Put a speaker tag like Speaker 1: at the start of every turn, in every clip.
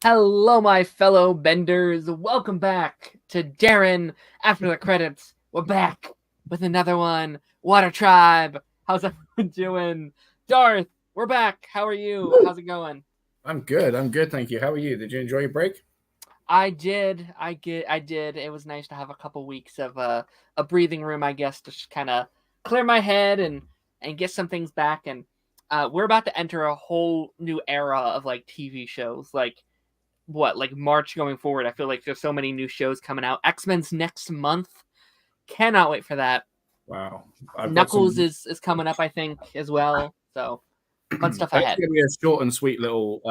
Speaker 1: Hello, my fellow benders. Welcome back to Darren After the Credits. We're back with another one. Water Tribe. How's everyone doing? Darth, we're back. How are you? How's it going?
Speaker 2: I'm good. Thank you. How are you? Did you enjoy your break?
Speaker 1: I did. I did. It was nice to have a couple weeks of a breathing room, I guess, to just kind of clear my head and get some things back. And we're about to enter a whole new era of like TV shows. Like March going forward. I feel like there's so many new shows coming out. X-Men's next month. Cannot wait for that.
Speaker 2: Wow.
Speaker 1: Knuckles is coming up, I think, as well. So fun stuff
Speaker 2: That's
Speaker 1: ahead.
Speaker 2: going to be a short and sweet little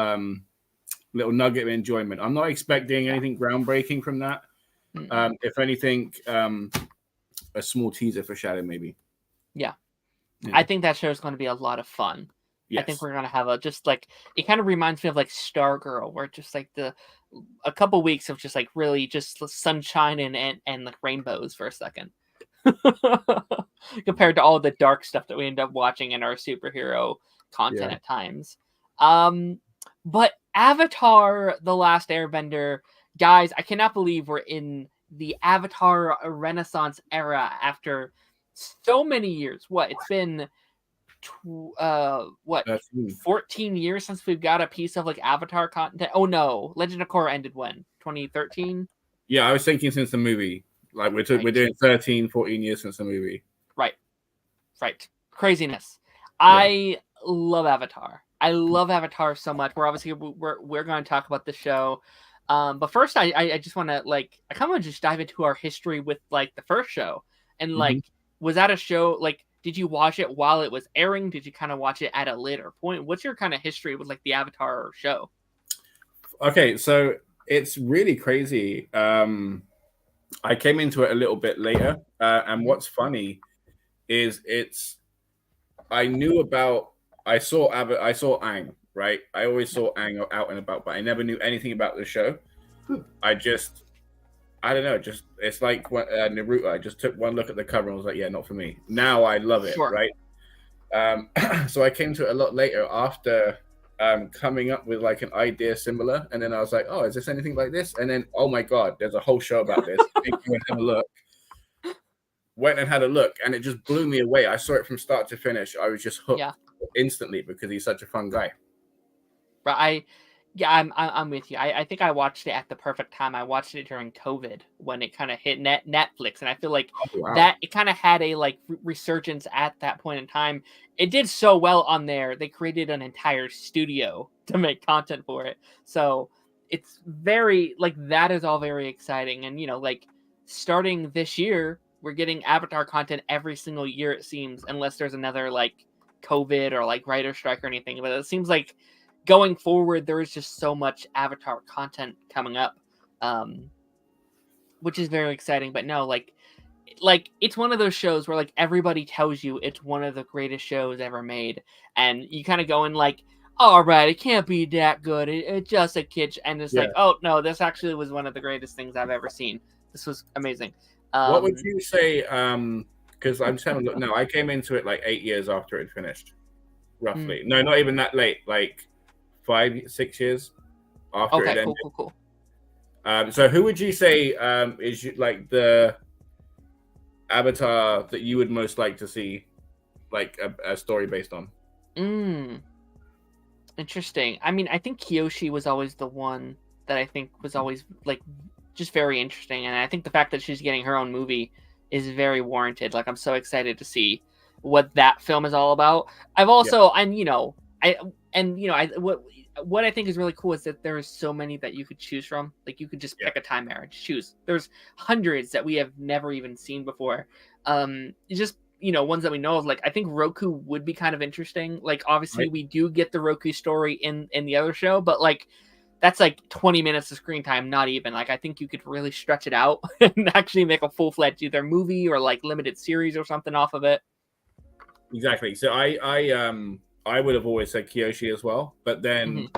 Speaker 2: nugget of enjoyment. I'm not expecting anything groundbreaking from that. If anything, a small teaser for Shadow, maybe.
Speaker 1: Yeah. I think that show is going to be a lot of fun. Yes. I think we're gonna have it kind of reminds me of like Stargirl, where just like a couple weeks of just like really just sunshine and like rainbows for a second, compared to all the dark stuff that we end up watching in our superhero content at times. But Avatar: The Last Airbender, guys, I cannot believe we're in the Avatar Renaissance era after so many years. It's been 14 years since we've got a piece of like Avatar content. Oh no, Legend of Korra ended when? 2013?
Speaker 2: Yeah, I was thinking since the movie. Like we're doing 13, 14 years since the movie.
Speaker 1: Right. Craziness. Yeah. I love Avatar. I love Avatar so much. We're going to talk about the show. But first I just want to I kind of want to just dive into our history with like the first show. And was that a show did you watch it while it was airing? Did you kind of watch it at a later point? What's your kind of history with like the Avatar show?
Speaker 2: Okay, so it's really crazy. I came into it a little bit later, and what's funny is I saw Aang, right? I always saw Aang out and about, but I never knew anything about the show. I don't know. It's like Naruto. I just took one look at the cover and was like, "Yeah, not for me." Now I love it, right? So I came to it a lot later after coming up with like an idea similar, and then I was like, "Oh, is this anything like this?" And then, oh my god, there's a whole show about this. Went and had a look, and it just blew me away. I saw it from start to finish. I was just hooked instantly because he's such a fun guy.
Speaker 1: Right. I'm with you. I think I watched it at the perfect time. I watched it during COVID when it kind of hit Netflix, and I feel like that it kind of had a resurgence at that point in time. It did so well on there. They created an entire studio to make content for it. So it's very that is all very exciting. And starting this year, we're getting Avatar content every single year, it seems, unless there's another COVID or writer strike or anything. But it seems like going forward, there is just so much Avatar content coming up, which is very exciting. But no, it's one of those shows where everybody tells you it's one of the greatest shows ever made, and you kind of go in all right, it can't be that good. It's just a kitsch, and it's oh no, this actually was one of the greatest things I've ever seen. This was amazing.
Speaker 2: What would you say? Because I'm just having a look. No, I came into it 8 years after it finished, roughly. No, not even that late. 5-6 years after it ended.
Speaker 1: Cool.
Speaker 2: So who would you say is the Avatar that you would most like to see a story based on?
Speaker 1: Interesting. I mean, I think Kyoshi was always the one that I think was always just very interesting, and I think the fact that she's getting her own movie is very warranted. I'm so excited to see what that film is all about. I've also what I think is really cool is that there's so many that you could choose from. You could just pick a time era, choose. There's hundreds that we have never even seen before. Just ones that we know of. I think Roku would be kind of interesting. Obviously we do get the Roku story in the other show, but that's 20 minutes of screen time, not even. I think you could really stretch it out and actually make a full-fledged either movie or limited series or something off of it.
Speaker 2: Exactly. So I would have always said Kyoshi as well, but then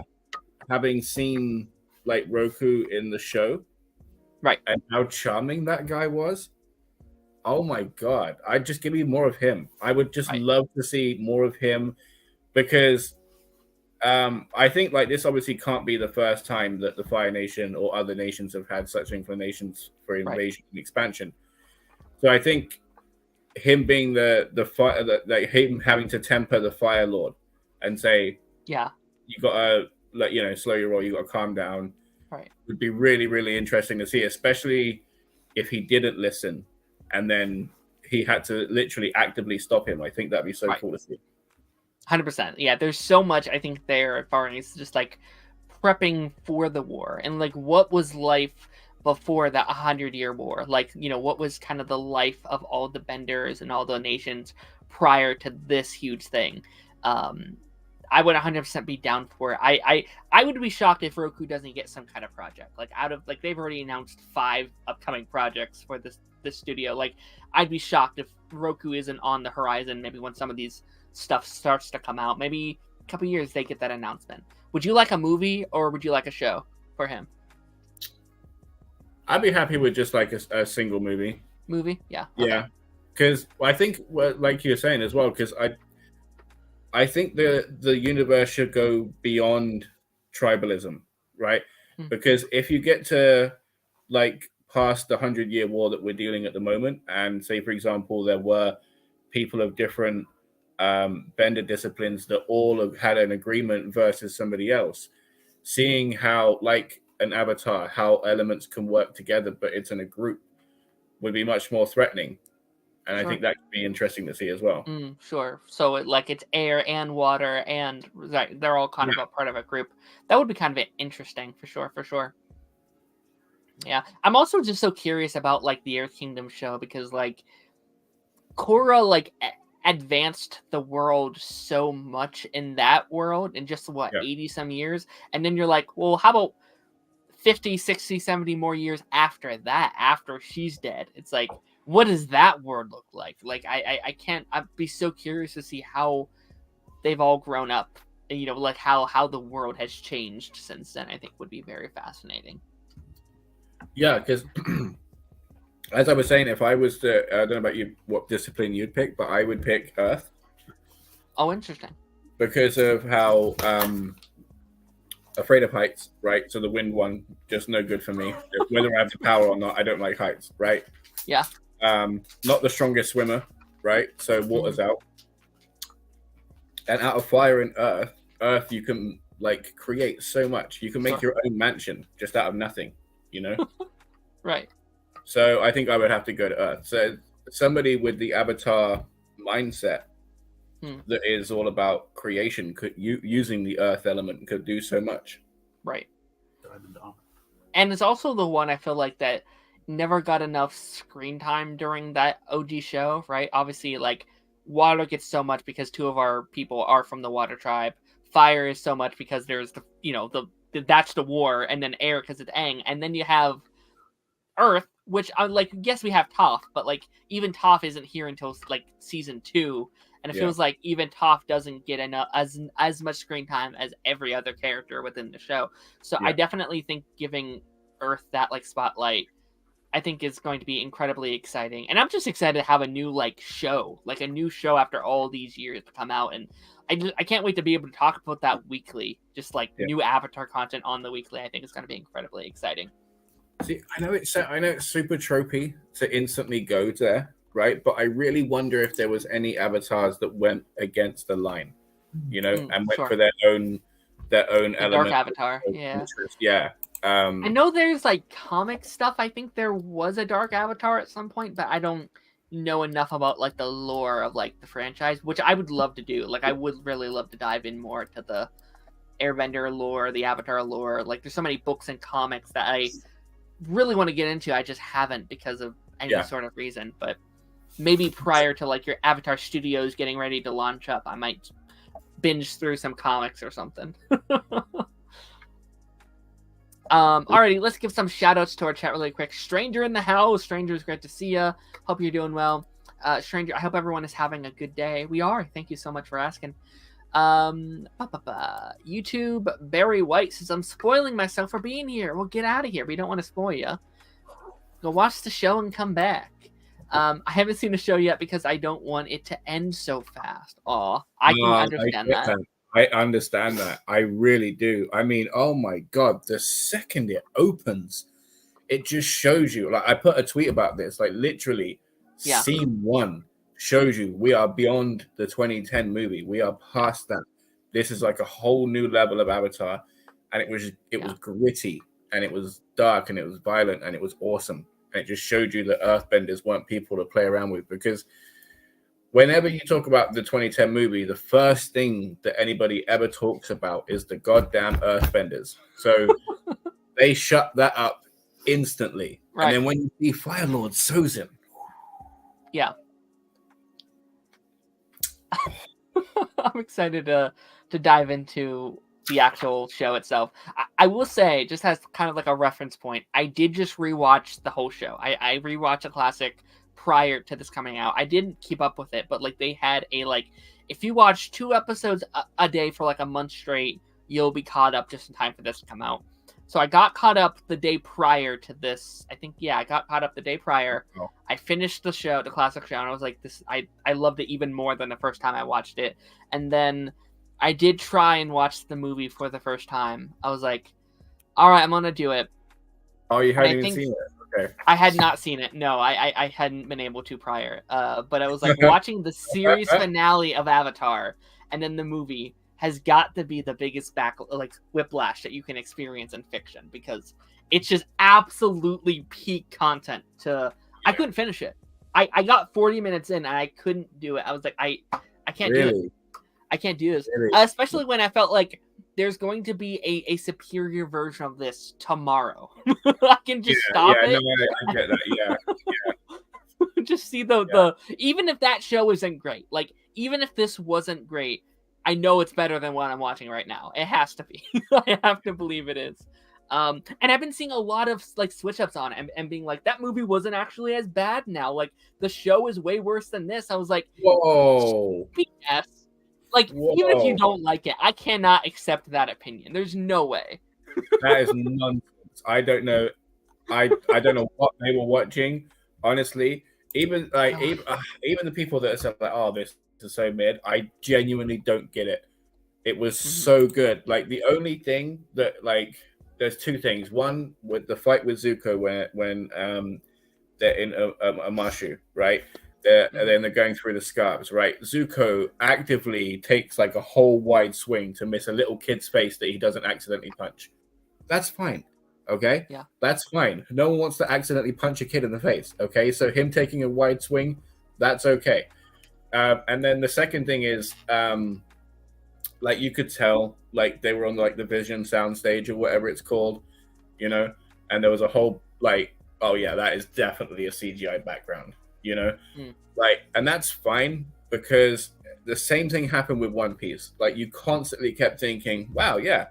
Speaker 2: having seen Roku in the show,
Speaker 1: right,
Speaker 2: and how charming that guy was, oh my god, I'd just give me more of him. I would just love to see more of him, because I think like this obviously can't be the first time that the Fire Nation or other nations have had such inclinations for invasion and expansion. So I think him being the fire, like him having to temper the Fire Lord and say,
Speaker 1: yeah,
Speaker 2: you gotta slow your roll, you gotta calm down.
Speaker 1: Right.
Speaker 2: Would be really, really interesting to see, especially if he didn't listen and then he had to literally actively stop him. I think that'd be so cool to see.
Speaker 1: 100%. Yeah, there's so much I think there as far as just like prepping for the war and like what was life before the 100-year war. Like, what was kind of the life of all the benders and all the nations prior to this huge thing. I would 100% be down for it. I would be shocked if Roku doesn't get some kind of project. Like they've already announced 5 upcoming projects for this studio. Like I'd be shocked if Roku isn't on the horizon. Maybe when some of these stuff starts to come out, maybe a couple years they get that announcement. Would you like a movie or would you like a show for him?
Speaker 2: I'd be happy with just like a single movie.
Speaker 1: Yeah.
Speaker 2: Okay. Yeah, because I think, like you're saying as well, because I think the universe should go beyond tribalism, right? Mm-hmm. Because if you get to like past the 100-year war that we're dealing at the moment, and say for example there were people of different bender disciplines that all have had an agreement versus somebody else, seeing how like an avatar, how elements can work together, but it's in a group, would be much more threatening. And sure. I think that could be interesting to see as well.
Speaker 1: Sure. So it's air and water and they're all kind of a part of a group. That would be kind of interesting for sure. Yeah. I'm also just so curious about like the Earth Kingdom show because like Korra like advanced the world so much in that world in just 80 some years. And then you're like, well, how about 50, 60, 70 more years after that, after she's dead? It's like, what does that world look like? Like, I can't, I'd be so curious to see how they've all grown up, like how the world has changed since then. I think would be very fascinating.
Speaker 2: Yeah, because as I was saying, if I was to, I don't know about you, what discipline you'd pick, but I would pick Earth.
Speaker 1: Oh, interesting.
Speaker 2: Because of how afraid of heights, right? So the wind one, just no good for me. Whether I have the power or not, I don't like heights, right?
Speaker 1: Yeah.
Speaker 2: Not the strongest swimmer, right? So water's out. And out of fire and earth, you can like create so much. You can make your own mansion just out of nothing,
Speaker 1: Right.
Speaker 2: So I think I would have to go to Earth. So somebody with the Avatar mindset that is all about creation, using the Earth element, could do so much.
Speaker 1: Right. And it's also the one I feel like that never got enough screen time during that OG show, right? Obviously, like, water gets so much because 2 of our people are from the water tribe. Fire is so much because there's that's the war, and then air because it's Aang, and then you have Earth, which like, yes, we have Toph, but like even Toph isn't here until like season 2, and it feels like even Toph doesn't get enough as much screen time as every other character within the show. So I definitely think giving Earth that like spotlight, I think is going to be incredibly exciting, and I'm just excited to have a new show after all these years to come out, and I can't wait to be able to talk about that weekly, just like new Avatar content on the weekly. I think it's going to be incredibly exciting.
Speaker 2: See, I know it's super tropey to instantly go there, right? But I really wonder if there was any avatars that went against the line, and went for their own element.
Speaker 1: Dark avatar,
Speaker 2: yeah.
Speaker 1: I know there's like comic stuff. I think there was a dark avatar at some point, but I don't know enough about like the lore of like the franchise, which I would love to do. Like, I would really love to dive in more to the Airbender lore, the Avatar lore. Like, there's so many books and comics that I really want to get into. I just haven't because of any sort of reason. But maybe prior to like your Avatar Studios getting ready to launch up, I might binge through some comics or something. Alrighty, let's give some shout outs to our chat really quick. Stranger in the house. Stranger, it's great to see you. Hope you're doing well. Stranger, I hope everyone is having a good day. We are. Thank you so much for asking. YouTube Barry White says, I'm spoiling myself for being here. Well, get out of here. We don't want to spoil you. Go watch the show and come back. I haven't seen the show yet because I don't want it to end so fast. I can understand that.
Speaker 2: I understand that. I really do. I mean, oh my God, the second it opens, it just shows you. Like, I put a tweet about this, like, literally, scene one shows you we are beyond the 2010 movie. We are past that. This is like a whole new level of Avatar. And it was gritty, and it was dark, and it was violent, and it was awesome. And it just showed you that Earthbenders weren't people to play around with, because whenever you talk about the 2010 movie, the first thing that anybody ever talks about is the goddamn Earthbenders. So they shut that up instantly. Right. And then when you see Fire Lord Sozin.
Speaker 1: Yeah. I'm excited to dive into the actual show itself. I will say, just as kind of like a reference point, I did just rewatch the whole show. I rewatched a classic prior to this coming out. I didn't keep up with it, but like they had a like, if you watch 2 episodes a day for like a month straight, you'll be caught up just in time for this to come out. So I got caught up the day prior to this. I think, I got caught up the day prior. Oh. I finished the show, the classic show, and I was like, this. I loved it even more than the first time I watched it. And then I did try and watch the movie for the first time. I was like, all right, I'm gonna do it.
Speaker 2: Oh, you hadn't even seen it? Okay.
Speaker 1: I had not seen it. No, I hadn't been able to prior. But I was like, watching the series finale of Avatar and then the movie has got to be the biggest whiplash that you can experience in fiction, because it's just absolutely peak content. I couldn't finish it. I got 40 minutes in and I couldn't do it. I was like, I can't do it. I can't do this. Really? Especially when I felt like there's going to be a superior version of this tomorrow. I can just stop it.
Speaker 2: No, I get that. Yeah.
Speaker 1: Just see the even if that show isn't great, like even if this wasn't great, I know it's better than what I'm watching right now. It has to be. I have to believe it is. And I've been seeing a lot of like switch ups on it and being like, that movie wasn't actually as bad now. Like the show is way worse than this. I was like,
Speaker 2: whoa.
Speaker 1: BS. Like, even if you don't like it, I cannot accept that opinion. There's no way.
Speaker 2: That is nonsense. I don't know. I don't know what they were watching. Honestly, even the people that are like, oh, this is so mid. I genuinely don't get it. It was so good. Like the only thing that there's 2 things. One, with the fight with Zuko when they're in Amashu, right? And then they're going through the scarves, right? Zuko actively takes like a whole wide swing to miss a little kid's face that he doesn't accidentally punch. That's fine, okay?
Speaker 1: Yeah.
Speaker 2: That's fine. No one wants to accidentally punch a kid in the face, okay? So him taking a wide swing, that's okay. And then the second thing is, like you could tell, like they were on like the Vision soundstage or whatever it's called, you know? And there was a whole like, oh yeah, that is definitely a CGI background. You know, and that's fine, because the same thing happened with One Piece. Like you constantly kept thinking, wow, yeah,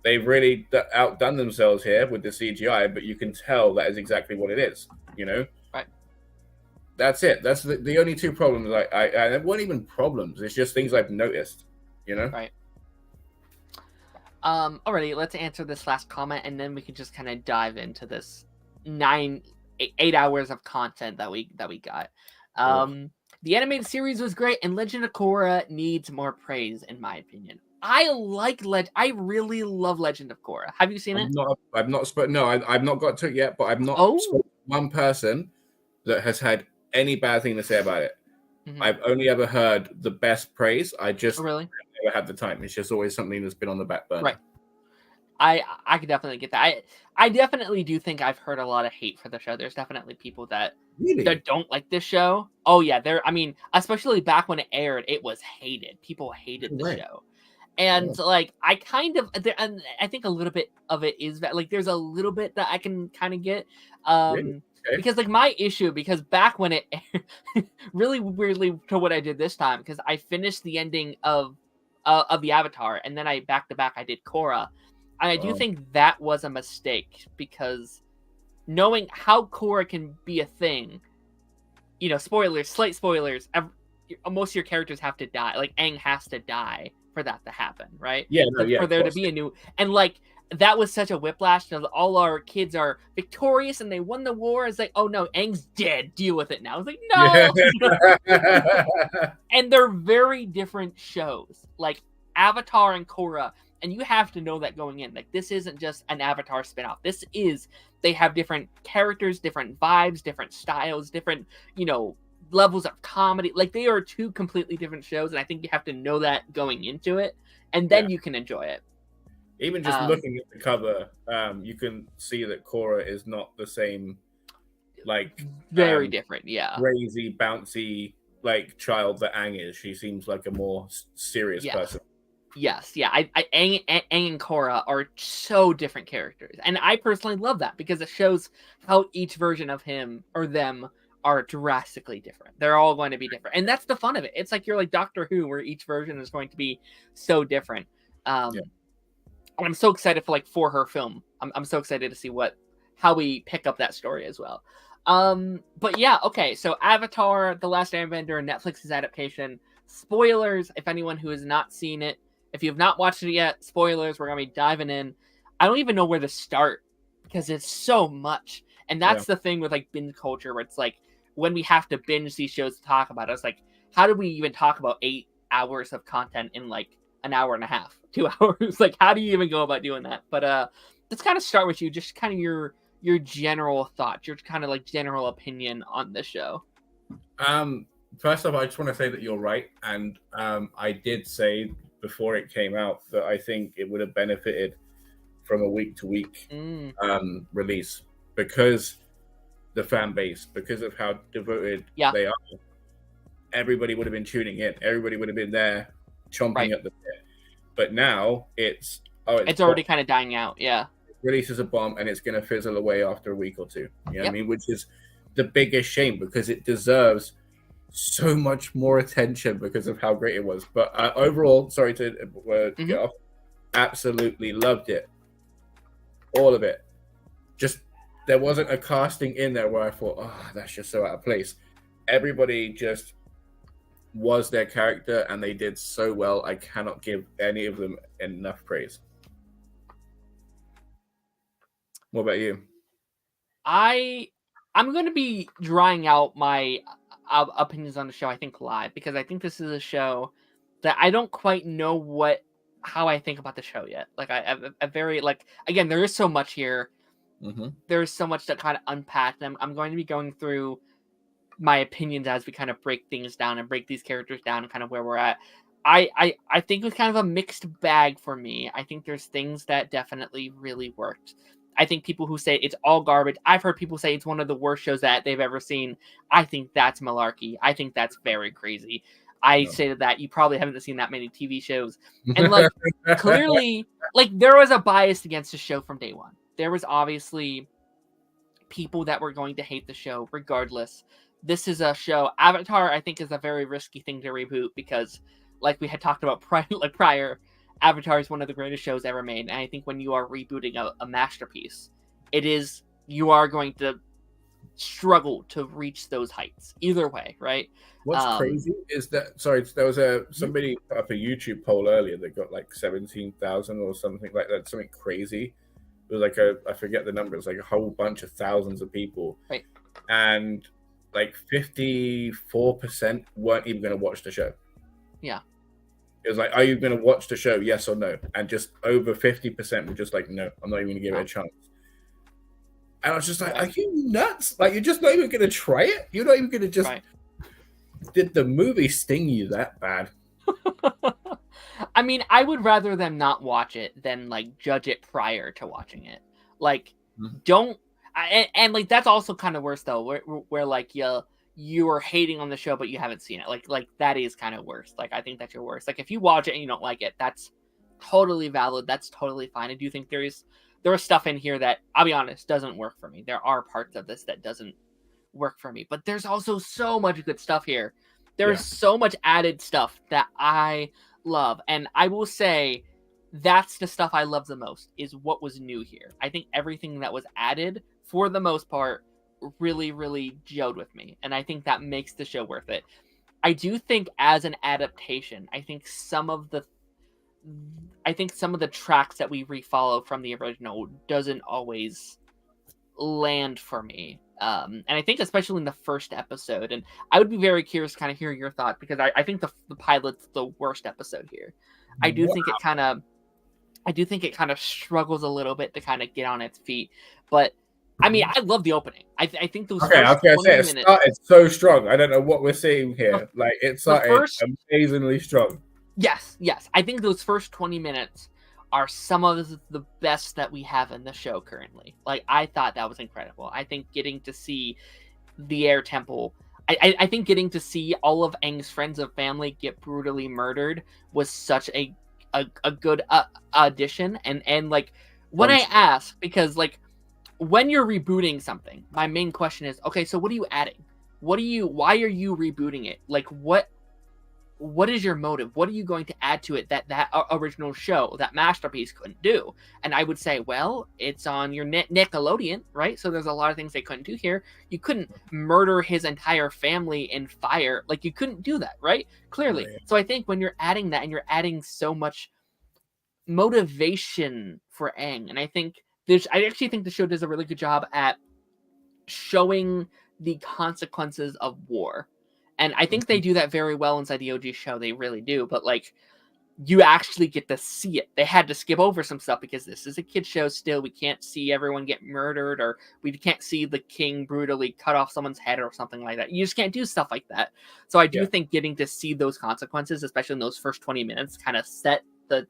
Speaker 2: they've really outdone themselves here with the CGI, but you can tell that is exactly what it is, you know?
Speaker 1: Right.
Speaker 2: That's it. That's the only 2 problems. I weren't even problems. It's just things I've noticed, you know?
Speaker 1: Right. Alrighty, let's answer this last comment, and then we can just kind of dive into this 8 hours of content that we got. The animated series was great, and Legend of Korra needs more praise, in my opinion. I really love Legend of Korra. Have you seen it?
Speaker 2: I've not got to it yet, but I've not spoken to one person that has had any bad thing to say about it. I've only ever heard the best praise. I just never had the time. It's just always something that's been on the back burner.
Speaker 1: Right. I could definitely get that. I definitely do think I've heard a lot of hate for the show. There's definitely people that don't like this show. Oh yeah, especially back when it aired, it was hated. People hated the show. And like I kind of, and I think a little bit of it is that like there's a little bit that I can kind of get. Because like my issue, because back when it aired, really weirdly to what I did this time, because I finished the ending of the Avatar, and then back to back I did Korra. And I do think that was a mistake, because knowing how Korra can be a thing, you know, slight spoilers, most of your characters have to die. Like, Aang has to die for that to happen, right?
Speaker 2: Yeah,
Speaker 1: for there to be a new... And, like, that was such a whiplash. You know, all our kids are victorious and they won the war. It's like, oh, no, Aang's dead. Deal with it now. It's like, no! And they're very different shows. Like, Avatar and Korra, and you have to know that going in. Like, this isn't just an Avatar spinoff. They have different characters, different vibes, different styles, different, levels of comedy. Like, they are two completely different shows, and I think you have to know that going into it, and then you can enjoy it.
Speaker 2: Even just looking at the cover, you can see that Korra is not the same, like,
Speaker 1: very different,
Speaker 2: crazy, bouncy, like, child that Aang is. She seems like a more serious person.
Speaker 1: Yes, yeah. Aang and Korra are so different characters, and I personally love that because it shows how each version of him or them are drastically different. They're all going to be different, and that's the fun of it. It's like you're like Doctor Who, where each version is going to be so different. And I'm so excited for her film. I'm so excited to see how we pick up that story as well. But yeah, okay. So Avatar: The Last Airbender, Netflix's adaptation. Spoilers, if anyone who has not seen it. If you have not watched it yet, spoilers, we're going to be diving in. I don't even know where to start because it's so much. And that's the thing with like binge culture, where it's like when we have to binge these shows to talk about it, it's like, how do we even talk about 8 hours of content in like an hour and a half, 2 hours? Like, how do you even go about doing that? But let's kind of start with you, just kind of your general thoughts, your kind of like general opinion on the show.
Speaker 2: First off, I just want to say that you're right. And I did say before it came out that I think it would have benefited from a week-to-week release, because the fan base, because of how devoted they are. Everybody would have been tuning in. Everybody would have been there chomping at the bit. But now it's
Speaker 1: already kind of dying out. Yeah.
Speaker 2: It releases a bomb and it's going to fizzle away after a week or two. You know what I mean? Which is the biggest shame, because it deserves so much more attention because of how great it was. But overall, sorry to get off, absolutely loved it. All of it. Just, there wasn't a casting in there where I thought, oh, that's just so out of place. Everybody just was their character and they did so well. I cannot give any of them enough praise. What about you?
Speaker 1: I'm going to be drawing out my opinions on the show, I think, live, because I think this is a show that I don't quite know how I think about the show yet. Like, I very, like, again, there is so much here. There's so much to kind of unpack. And I'm going to be going through my opinions as we kind of break things down and break these characters down and kind of where we're at. I think it was kind of a mixed bag for me. I think there's things that definitely really worked. I think people who say it's all garbage, I've heard people say it's one of the worst shows that they've ever seen. I think that's malarkey. I think that's very crazy. I say that you probably haven't seen that many TV shows. And like, clearly, like, there was a bias against the show from day one. There was obviously people that were going to hate the show regardless. This is a show. Avatar, I think, is a very risky thing to reboot because, like we had talked about prior, Avatar is one of the greatest shows ever made. And I think when you are rebooting a masterpiece, you are going to struggle to reach those heights either way, right?
Speaker 2: What's crazy is that, there was somebody put up a YouTube poll earlier that got like 17,000 or something like that, something crazy. It was like I forget the number, it's like a whole bunch of thousands of people.
Speaker 1: Right.
Speaker 2: And like 54% weren't even going to watch the show.
Speaker 1: Yeah.
Speaker 2: It was like, are you going to watch the show? Yes or no? And just over 50% were just like, no, I'm not even going to give it a chance. And I was just like, are you nuts? Like, you're just not even going to try it? You're not even going to just... Right. Did the movie sting you that bad?
Speaker 1: I mean, I would rather them not watch it than, like, judge it prior to watching it. Like, don't... And like, that's also kind of worse, though, where like, you are hating on the show, but you haven't seen it. Like that is kind of worse. Like, I think that's your worst. Like, if you watch it and you don't like it, that's totally valid. That's totally fine. I do think there is stuff in here that, I'll be honest, doesn't work for me. There are parts of this that doesn't work for me, but there's also so much good stuff here. There's so much added stuff that I love. And I will say that's the stuff I love the most, is what was new here. I think everything that was added, for the most part, really, really gelled with me. And I think that makes the show worth it. I do think as an adaptation, I think some of the tracks that we refollow from the original doesn't always land for me. And I think especially in the first episode, and I would be very curious to kind of hear your thought, because I think the pilot's the worst episode here. I do think it kind of struggles a little bit to kind of get on its feet. But I mean, I love the opening. I think those
Speaker 2: Okay, I was
Speaker 1: first
Speaker 2: gonna
Speaker 1: 20
Speaker 2: say it
Speaker 1: minutes
Speaker 2: started so strong. I don't know what we're seeing here. Like it
Speaker 1: the
Speaker 2: started
Speaker 1: first
Speaker 2: amazingly strong.
Speaker 1: Yes. I think those first 20 minutes are some of the best that we have in the show currently. Like, I thought that was incredible. I think getting to see the Air Temple, I think getting to see all of Aang's friends and family get brutally murdered was such a good addition. And like, when I ask, because like, when you're rebooting something, my main question is, okay, so what are you adding? Why are you rebooting it? Like, what is your motive? What are you going to add to it that original show, that masterpiece, couldn't do? And I would say, well, it's on your Nickelodeon, right? So there's a lot of things they couldn't do here. You couldn't murder his entire family in fire. Like, you couldn't do that, right? Clearly.
Speaker 2: Right.
Speaker 1: So I think when you're adding that and you're adding so much motivation for Aang, and I actually think the show does a really good job at showing the consequences of war. And I think they do that very well inside the OG show. They really do. But like, you actually get to see it. They had to skip over some stuff because this is a kid show still. We can't see everyone get murdered, or we can't see the king brutally cut off someone's head or something like that. You just can't do stuff like that. So I do think getting to see those consequences, especially in those first 20 minutes, kind of set the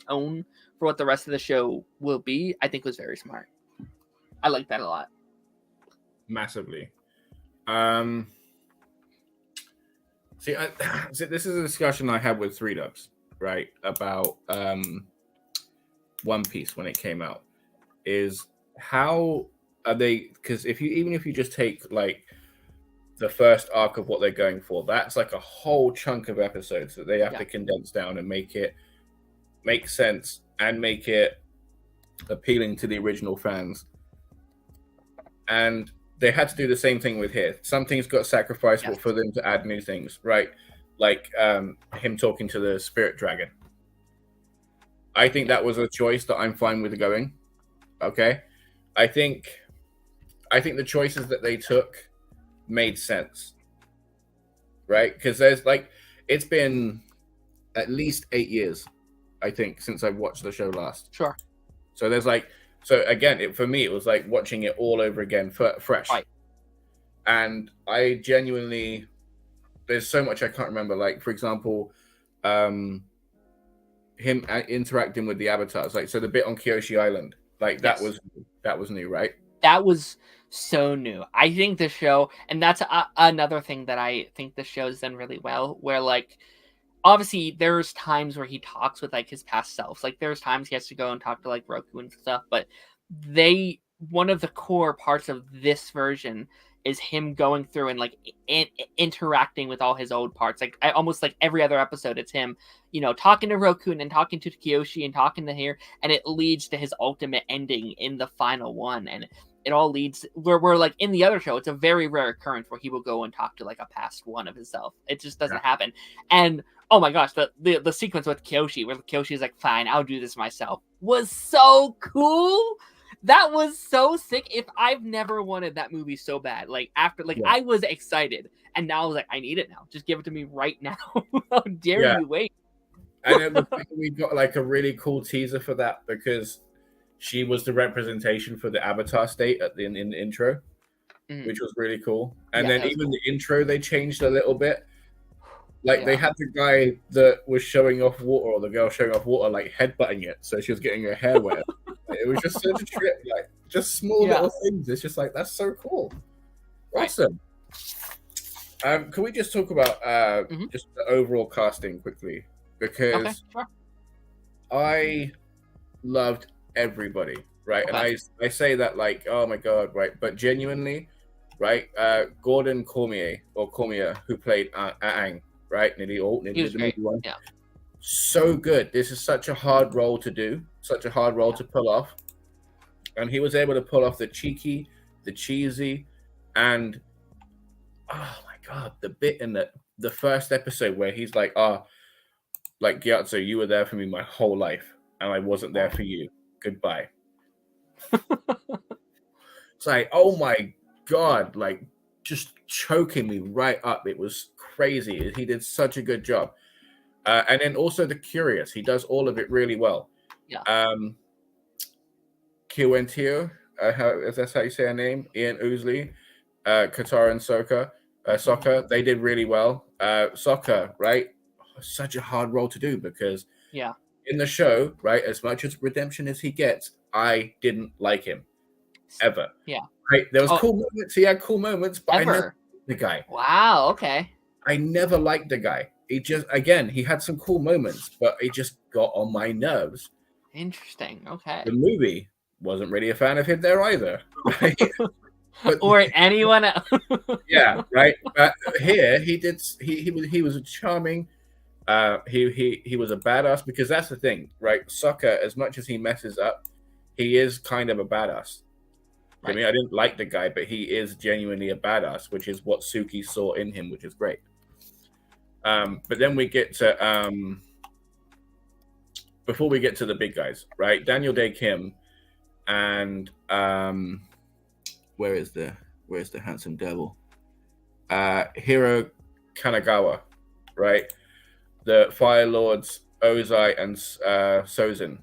Speaker 1: tone for what the rest of the show will be, I think was very smart. I like that a lot.
Speaker 2: Massively. See, this is a discussion I had with 3Dubs, right, about One Piece when it came out. Is how are they? Because even if you just take like the first arc of what they're going for, that's like a whole chunk of episodes that they have to condense down and make it make sense and make it appealing to the original fans. And they had to do the same thing with here. Some things got sacrificed for them to add new things, right? Like him talking to the spirit dragon. I think that was a choice that I'm fine with going. Okay, I think the choices that they took made sense, right? Because there's like, it's been at least 8 years, I think, since I've watched the show last.
Speaker 1: Sure.
Speaker 2: So there's like, so again, for me, it was like watching it all over again, fresh.
Speaker 1: Right.
Speaker 2: And I genuinely, there's so much I can't remember. Like, for example, him interacting with the avatars. Like, so the bit on Kyoshi Island, like that was new, right?
Speaker 1: That was so new. I think the show, and that's another thing that I think the show's done really well, where like, obviously there's times where he talks with like his past selves. Like, there's times he has to go and talk to like Roku and stuff, but one of the core parts of this version is him going through and like interacting with all his old parts. Like, almost like every other episode, it's him, talking to Roku and talking to Kyoshi and talking to here, and it leads to his ultimate ending in the final one. And it all leads where we're like, in the other show, it's a very rare occurrence where he will go and talk to like a past one of himself. It just doesn't happen. And oh my gosh, the sequence with Kyoshi, where Kyoshi is like, fine, I'll do this myself, was so cool. That was so sick. If I've never wanted that movie so bad, like after, like I was excited, and now I was like, I need it now. Just give it to me right now. How dare you wait?
Speaker 2: And we got like a really cool teaser for that, because she was the representation for the Avatar state in the intro, which was really cool. And then even the intro, they changed a little bit. Like they had the guy that was showing off water, or the girl showing off water, like headbutting it, so she was getting her hair wet. It was just such a trip, like just small little things. It's just like, that's so cool, awesome. Can we just talk about just the overall casting quickly, because I loved everybody, right? And I say that like, oh my god, right? But genuinely, right? Gordon Cormier, who played Aang, right? Nearly the movie one.
Speaker 1: Yeah.
Speaker 2: So good. This is such a hard role to do, such a hard role to pull off. And he was able to pull off the cheeky, the cheesy, and oh my god, the bit in the first episode where he's like, like, Gyatso, you were there for me my whole life, and I wasn't there for you. Goodbye. It's like, oh my god, like just choking me right up. It was crazy. He did such a good job. And then also the Curious. He does all of it really well.
Speaker 1: Yeah.
Speaker 2: Kiwentio, if that's how you say her name, Ian Oosley, Katara and Sokka, they did really well. Sokka, right? Such a hard role to do because in the show, right, as much as redemption as he gets, I didn't like him ever.
Speaker 1: Yeah.
Speaker 2: Right? There was cool moments. He had cool moments, but I never liked the guy.
Speaker 1: Wow. Okay.
Speaker 2: I never liked the guy. He just, again, he had some cool moments, but he just got on my nerves.
Speaker 1: Interesting. Okay.
Speaker 2: The movie wasn't really a fan of him there either. Right?
Speaker 1: But, or anyone else.
Speaker 2: Yeah, right. But here he was a charming. He was a badass because that's the thing, right? Sokka, as much as he messes up, he is kind of a badass. Right. I mean, I didn't like the guy, but he is genuinely a badass, which is what Suki saw in him, which is great. But then we get to before we get to the big guys, right? Daniel Day Kim and where's the handsome devil? Hiro Kanagawa, right? The Fire Lords Ozai and Sozin.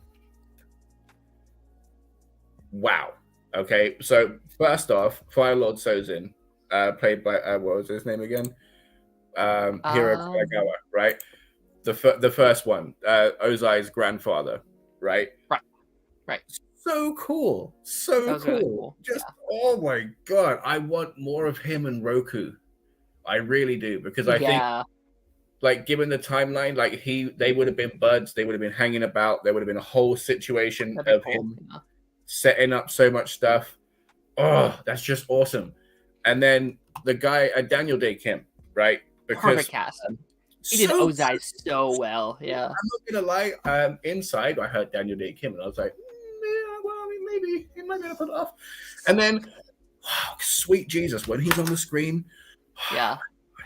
Speaker 2: Wow. Okay, so first off, Fire Lord Sozin, played by what was his name again? Hiro Kanagawa, right? The first one, Ozai's grandfather, right?
Speaker 1: Right.
Speaker 2: So cool. So cool. Really cool. Just oh my god, I want more of him and Roku. I really do, because I think, like, given the timeline, like they would have been buds, they would have been hanging about, there would have been a whole situation of him setting up so much stuff. Oh, that's just awesome. And then the guy, Daniel Day Kim, right?
Speaker 1: Because perfect casting. He did Ozai so well. Yeah.
Speaker 2: I'm not gonna lie. Inside, I heard Daniel Day Kim, and I was like, yeah, well, I mean, maybe he might be able to put it off. And then, wow, sweet Jesus, when he's on the screen,
Speaker 1: yeah,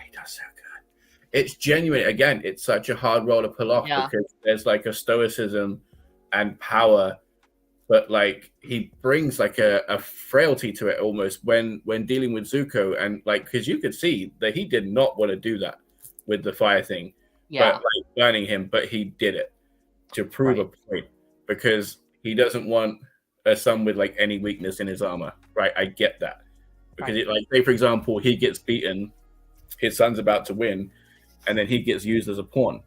Speaker 2: he does so good. It's genuine. Again, it's such a hard role to pull off because there's like a stoicism and power, but like he brings like a frailty to it almost when dealing with Zuko, and like because you could see that he did not want to do that with the fire thing, but like burning him, but he did it to prove a point because he doesn't want a son with like any weakness in his armor, right? I get that because it, like, say for example, he gets beaten, his son's about to win, and then he gets used as a pawn,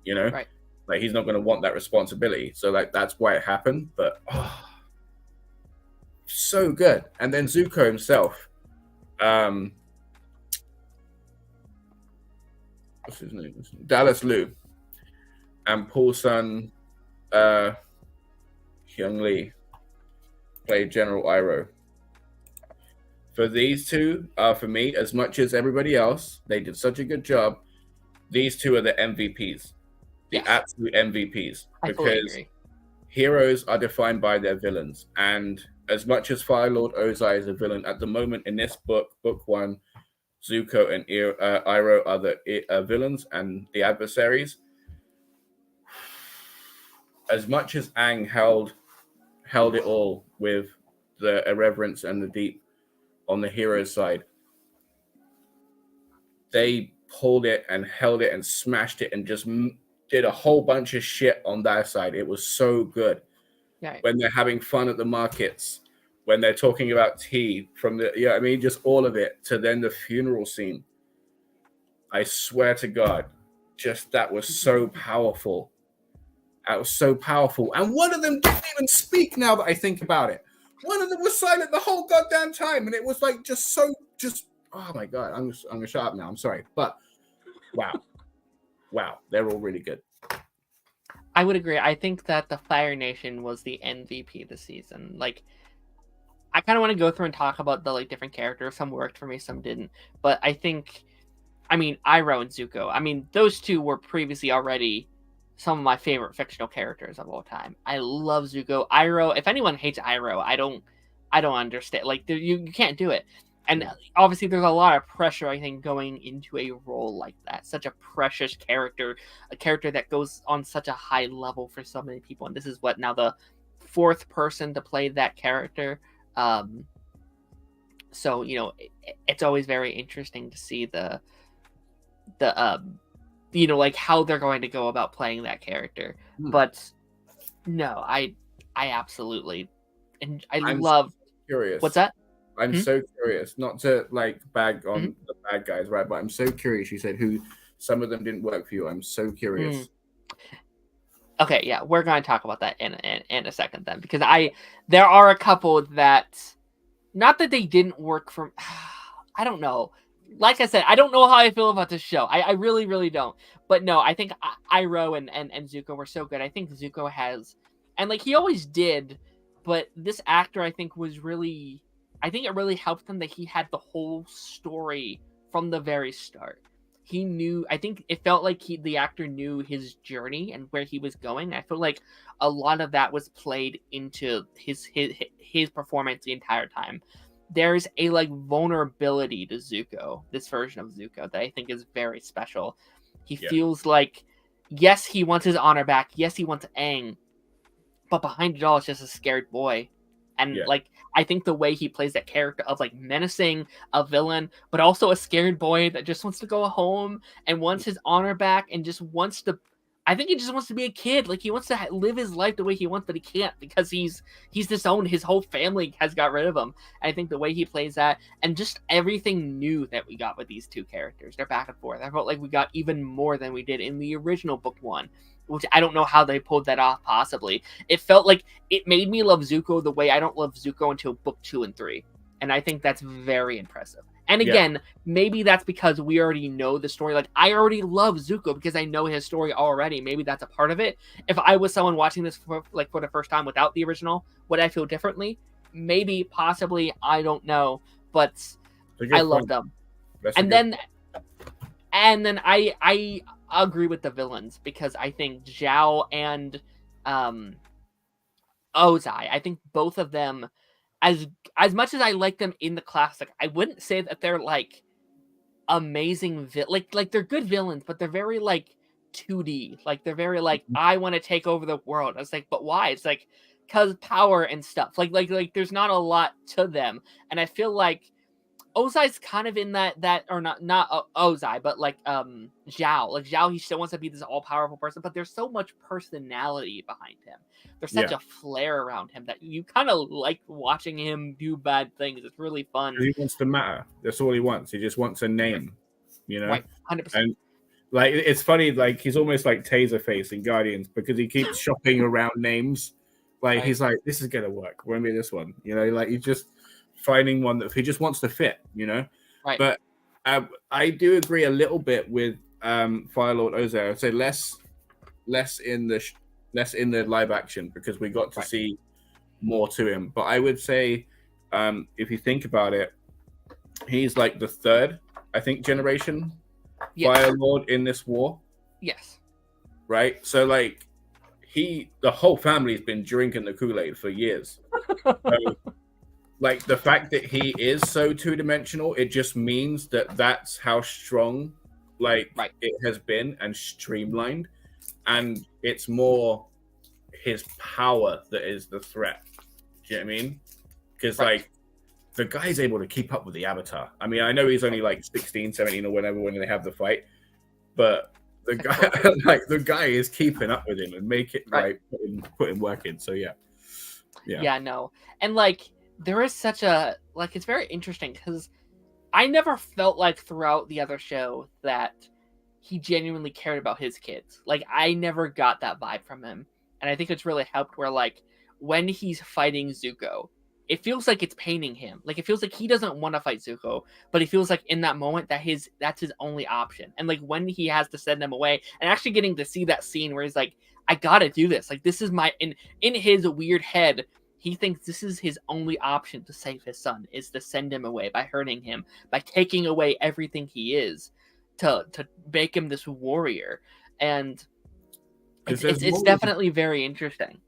Speaker 2: you know, like he's not going to want that responsibility. So like that's why it happened. But so good. And then Zuko himself, what's his name? Dallas Liu and Paul's son, Hyung Lee, played General Iroh. For these two, for me, as much as everybody else, they did such a good job. These two are the MVPs, the absolute MVPs, because heroes are defined by their villains. And as much as Fire Lord Ozai is a villain at the moment in this book, book one, Zuko and Iroh are the villains and the adversaries. As much as Aang held it all with the irreverence and the deep on the hero's side, they pulled it and held it and smashed it and just did a whole bunch of shit on their side. It was so good. When they're having fun at the markets, when they're talking about tea from the, I mean, just all of it, to then the funeral scene. I swear to God, just that was so powerful. That was so powerful. And one of them didn't even speak now that I think about it. One of them was silent the whole goddamn time. And it was like just oh my God, I'm gonna shut up now. I'm sorry. But wow, they're all really good.
Speaker 1: I would agree. I think that the Fire Nation was the MVP this season. Like, I kind of want to go through and talk about the like different characters. Some worked for me, some didn't. But I think, I mean, Iroh and Zuko, I mean, those two were previously already some of my favorite fictional characters of all time. I love Zuko. Iroh, if anyone hates Iroh, I don't understand. Like, you can't do it. And obviously there's a lot of pressure, I think, going into a role like that. Such a precious character, a character that goes on such a high level for so many people. And this is what, now the fourth person to play that character. So, you know, it's always very interesting to see the like how they're going to go about playing that character. But no, I absolutely, and I love.
Speaker 2: Curious.
Speaker 1: What's that?
Speaker 2: I'm so curious, not to like bag on the bad guys, right? But I'm so curious. You said who some of them didn't work for you. I'm so curious.
Speaker 1: Okay, yeah, we're going to talk about that in a second then, because there are a couple that, not that they didn't work for. I don't know. Like I said, I don't know how I feel about this show. I really, really don't. But no, I think Iroh and Zuko were so good. I think Zuko has, and like he always did, but this actor I think was really, I think it really helped him that he had the whole story from the very start. He knew, I think it felt like the actor knew his journey and where he was going. I feel like a lot of that was played into his performance the entire time. There's a like vulnerability to Zuko, this version of Zuko, that I think is very special. He feels like, yes, he wants his honor back. Yes, he wants Aang, but behind it all, it's just a scared boy. And like, I think the way he plays that character of like menacing a villain, but also a scared boy that just wants to go home and wants his honor back and just wants to, I think he just wants to be a kid. Like he wants to live his life the way he wants, but he can't because he's disowned. His whole family has got rid of him. And I think the way he plays that, and just everything new that we got with these two characters, they're back and forth. I felt like we got even more than we did in the original book one, which I don't know how they pulled that off possibly. It felt like it made me love Zuko the way I don't love Zuko until book 2 and 3. And I think that's very impressive. And again, maybe that's because we already know the story. Like, I already love Zuko because I know his story already. Maybe that's a part of it. If I was someone watching this for the first time without the original, would I feel differently? Maybe, possibly, I don't know. But I love them. And then I agree with the villains because I think Zhao and Ozai, I think both of them, as much as I like them in the classic, I wouldn't say that they're like amazing like they're good villains, but they're very like 2D. Like they're very like, I want to take over the world. I was like, but why? It's like cause power and stuff. Like there's not a lot to them. And I feel like Ozai's kind of in that or not Ozai, but like Zhao. Like Zhao, he still wants to be this all-powerful person, but there's so much personality behind him. There's such a flair around him that you kind of like watching him do bad things. It's really fun.
Speaker 2: He wants to matter. That's all he wants. He just wants a name, you know?
Speaker 1: Right, 100%.
Speaker 2: And like it's funny, like he's almost like Taserface in Guardians because he keeps shopping around names. Like he's like, this is gonna work. Won't be this one, you know? Like he's just finding one that he just wants to fit, you know.
Speaker 1: Right.
Speaker 2: But I do agree a little bit with Fire Lord Ozai. I'd say less in the live action because we got to see more to him. But I would say, if you think about it, he's like the third, I think, generation Fire Lord in this war.
Speaker 1: Yes.
Speaker 2: Right. So like the whole family's been drinking the Kool-Aid for years. So, like the fact that he is so two-dimensional, it just means that that's how strong, like it has been and streamlined, and it's more his power that is the threat. Do you know what I mean? Because like the guy's able to keep up with the Avatar. I mean, I know he's only like 16, 17 or whatever when they have the fight, but the guy, like the guy is keeping up with him and make it put him work in. So yeah,
Speaker 1: no, and like. There is such a, like, it's very interesting because I never felt like throughout the other show that he genuinely cared about his kids. Like, I never got that vibe from him. And I think it's really helped where, like, when he's fighting Zuko, it feels like it's paining him. Like, it feels like he doesn't want to fight Zuko, but he feels like in that moment that's his only option. And, like, when he has to send him away, and actually getting to see that scene where he's like, I gotta do this. Like, this is my, in his weird head, he thinks this is his only option to save his son, is to send him away by hurting him, by taking away everything he is, to make him this warrior. And it's definitely very interesting.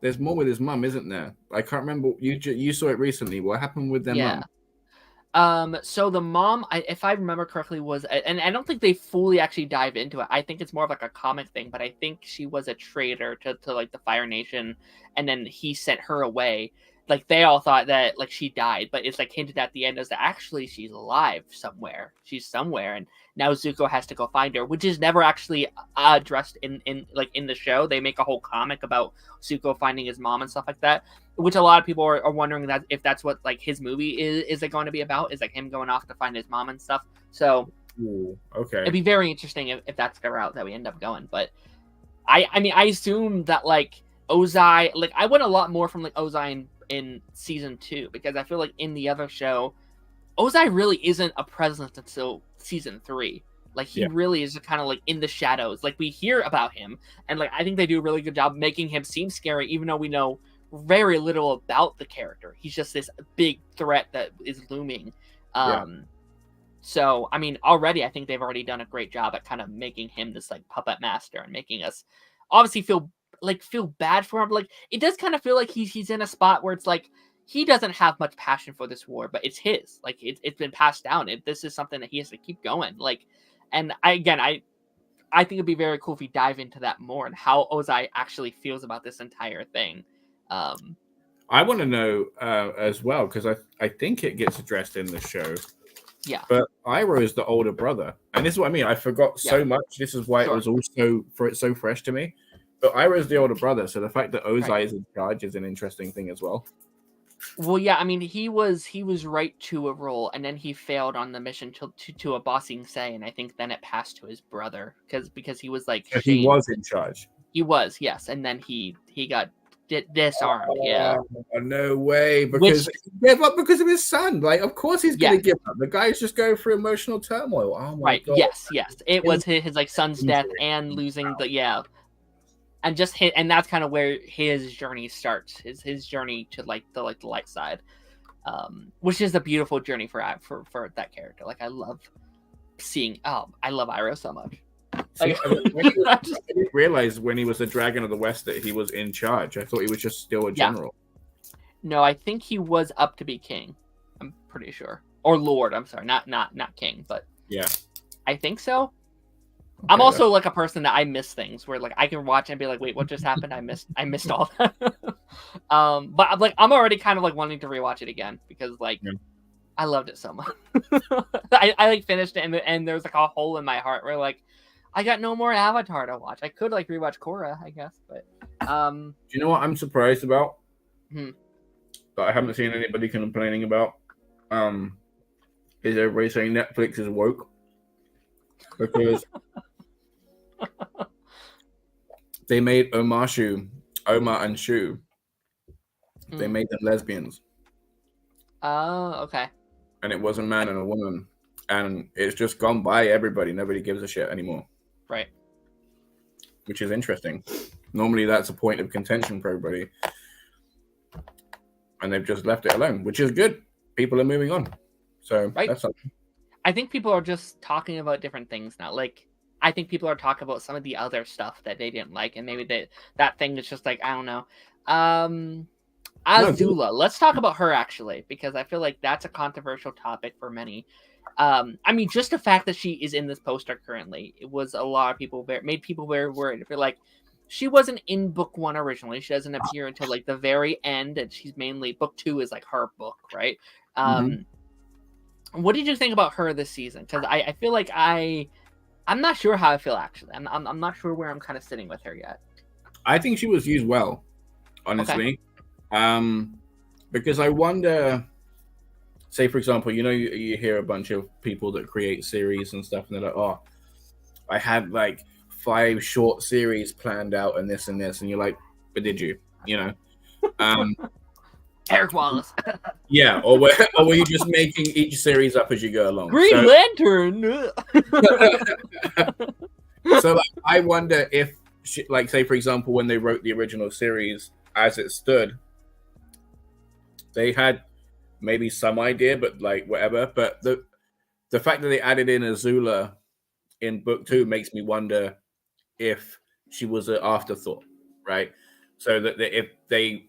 Speaker 2: There's more with his mum, isn't there? I can't remember. You saw it recently. What happened with their mum?
Speaker 1: So the mom, if I remember correctly, was, and I don't think they fully actually dive into it. I think it's more of like a comic thing, but I think she was a traitor to like the Fire Nation, and then he sent her away. like they all thought that like she died, but it's like hinted at the end as that actually she's alive somewhere. She's somewhere, and now Zuko has to go find her, which is never actually addressed in like in the show. They make a whole comic about Zuko finding his mom and stuff like that, which a lot of people are wondering that if that's what like his movie is it going to be about, is like him going off to find his mom and stuff. So
Speaker 2: Ooh, okay,
Speaker 1: it'd be very interesting if that's the route that we end up going. But I mean, I assume that like Ozai, like I want a lot more from like Ozai in season 2, because I feel like in the other show, Ozai really isn't a presence until season 3. Like he really is kind of like in the shadows. Like we hear about him, and like I think they do a really good job making him seem scary, even though we know very little about the character. He's just this big threat that is looming. So I mean, already I think they've already done a great job at kind of making him this like puppet master and making us obviously feel bad for him. Like it does kind of feel like he's in a spot where it's like he doesn't have much passion for this war, but it's his. Like it's been passed down. This is something that he has to keep going. Like, and I think it'd be very cool if we dive into that more and how Ozai actually feels about this entire thing.
Speaker 2: I want to know as well, because I think it gets addressed in the show.
Speaker 1: Yeah.
Speaker 2: But Iroh is the older brother. And this is what I mean. I forgot so much. This is why it was also so fresh to me. But Iroh is the older brother. So the fact that Ozai is in charge is an interesting thing as well.
Speaker 1: Well, yeah, I mean, he was right to a role, and then he failed on the mission to a bossing say, and I think then it passed to his brother because he was like
Speaker 2: he was in charge.
Speaker 1: He was, yes, and then he got disarmed. Yeah,
Speaker 2: no way, because he gave up because of his son. Like, of course he's gonna give up. The guy's just going through emotional turmoil. Oh my god.
Speaker 1: Yes. It was his like son's death and losing the and just and that's kind of where his journey starts. His journey to like the light side, which is a beautiful journey for that character. Like I love seeing. I love Iroh so much.
Speaker 2: See, I didn't realize when he was the Dragon of the West that he was in charge. I thought he was just still a general.
Speaker 1: No, I think he was up to be king. I'm pretty sure, or lord. I'm sorry, not king, but I think so. Okay, I'm also like a person that I miss things where like I can watch and be like, wait, what just happened? I missed all that. But like I'm already kind of like wanting to rewatch it again because like I loved it so much. I like finished it and there's like a hole in my heart where like I got no more Avatar to watch. I could like rewatch Korra, I guess, but
Speaker 2: do you know what I'm surprised about? That I haven't seen anybody complaining about. Is everybody saying Netflix is woke? Because they made Omar and Shu. They made them lesbians.
Speaker 1: Oh, okay.
Speaker 2: And it was a man and a woman. And it's just gone by everybody. Nobody gives a shit anymore.
Speaker 1: Right.
Speaker 2: Which is interesting. Normally that's a point of contention for everybody. And they've just left it alone, which is good. People are moving on. So that's something.
Speaker 1: I think people are just talking about different things now. Like, I think people are talking about some of the other stuff that they didn't like. And maybe that thing is just like, I don't know. Azula. Let's talk about her, actually, because I feel like that's a controversial topic for many. I mean, just the fact that she is in this poster currently, it was a lot of people made people very worried. Feel like she wasn't in book 1 originally. She doesn't appear until like the very end, and she's mainly book 2 is like her book, right? What did you think about her this season? Because I feel like I'm not sure how I feel actually. I'm not sure where I'm kind of sitting with her yet.
Speaker 2: I think she was used well, honestly. Okay. Because I wonder. Say, for example, you hear a bunch of people that create series and stuff, and they're like, oh, I had like 5 short series planned out and this, and you're like, but did you?
Speaker 1: Eric Wallace.
Speaker 2: Yeah, or were you just making each series up as you go along?
Speaker 1: Green Lantern!
Speaker 2: So like, I wonder if, like, say, for example, when they wrote the original series as it stood, they had maybe some idea, but like whatever. But the fact that they added in Azula in book 2 makes me wonder if she was an afterthought, right? So that if they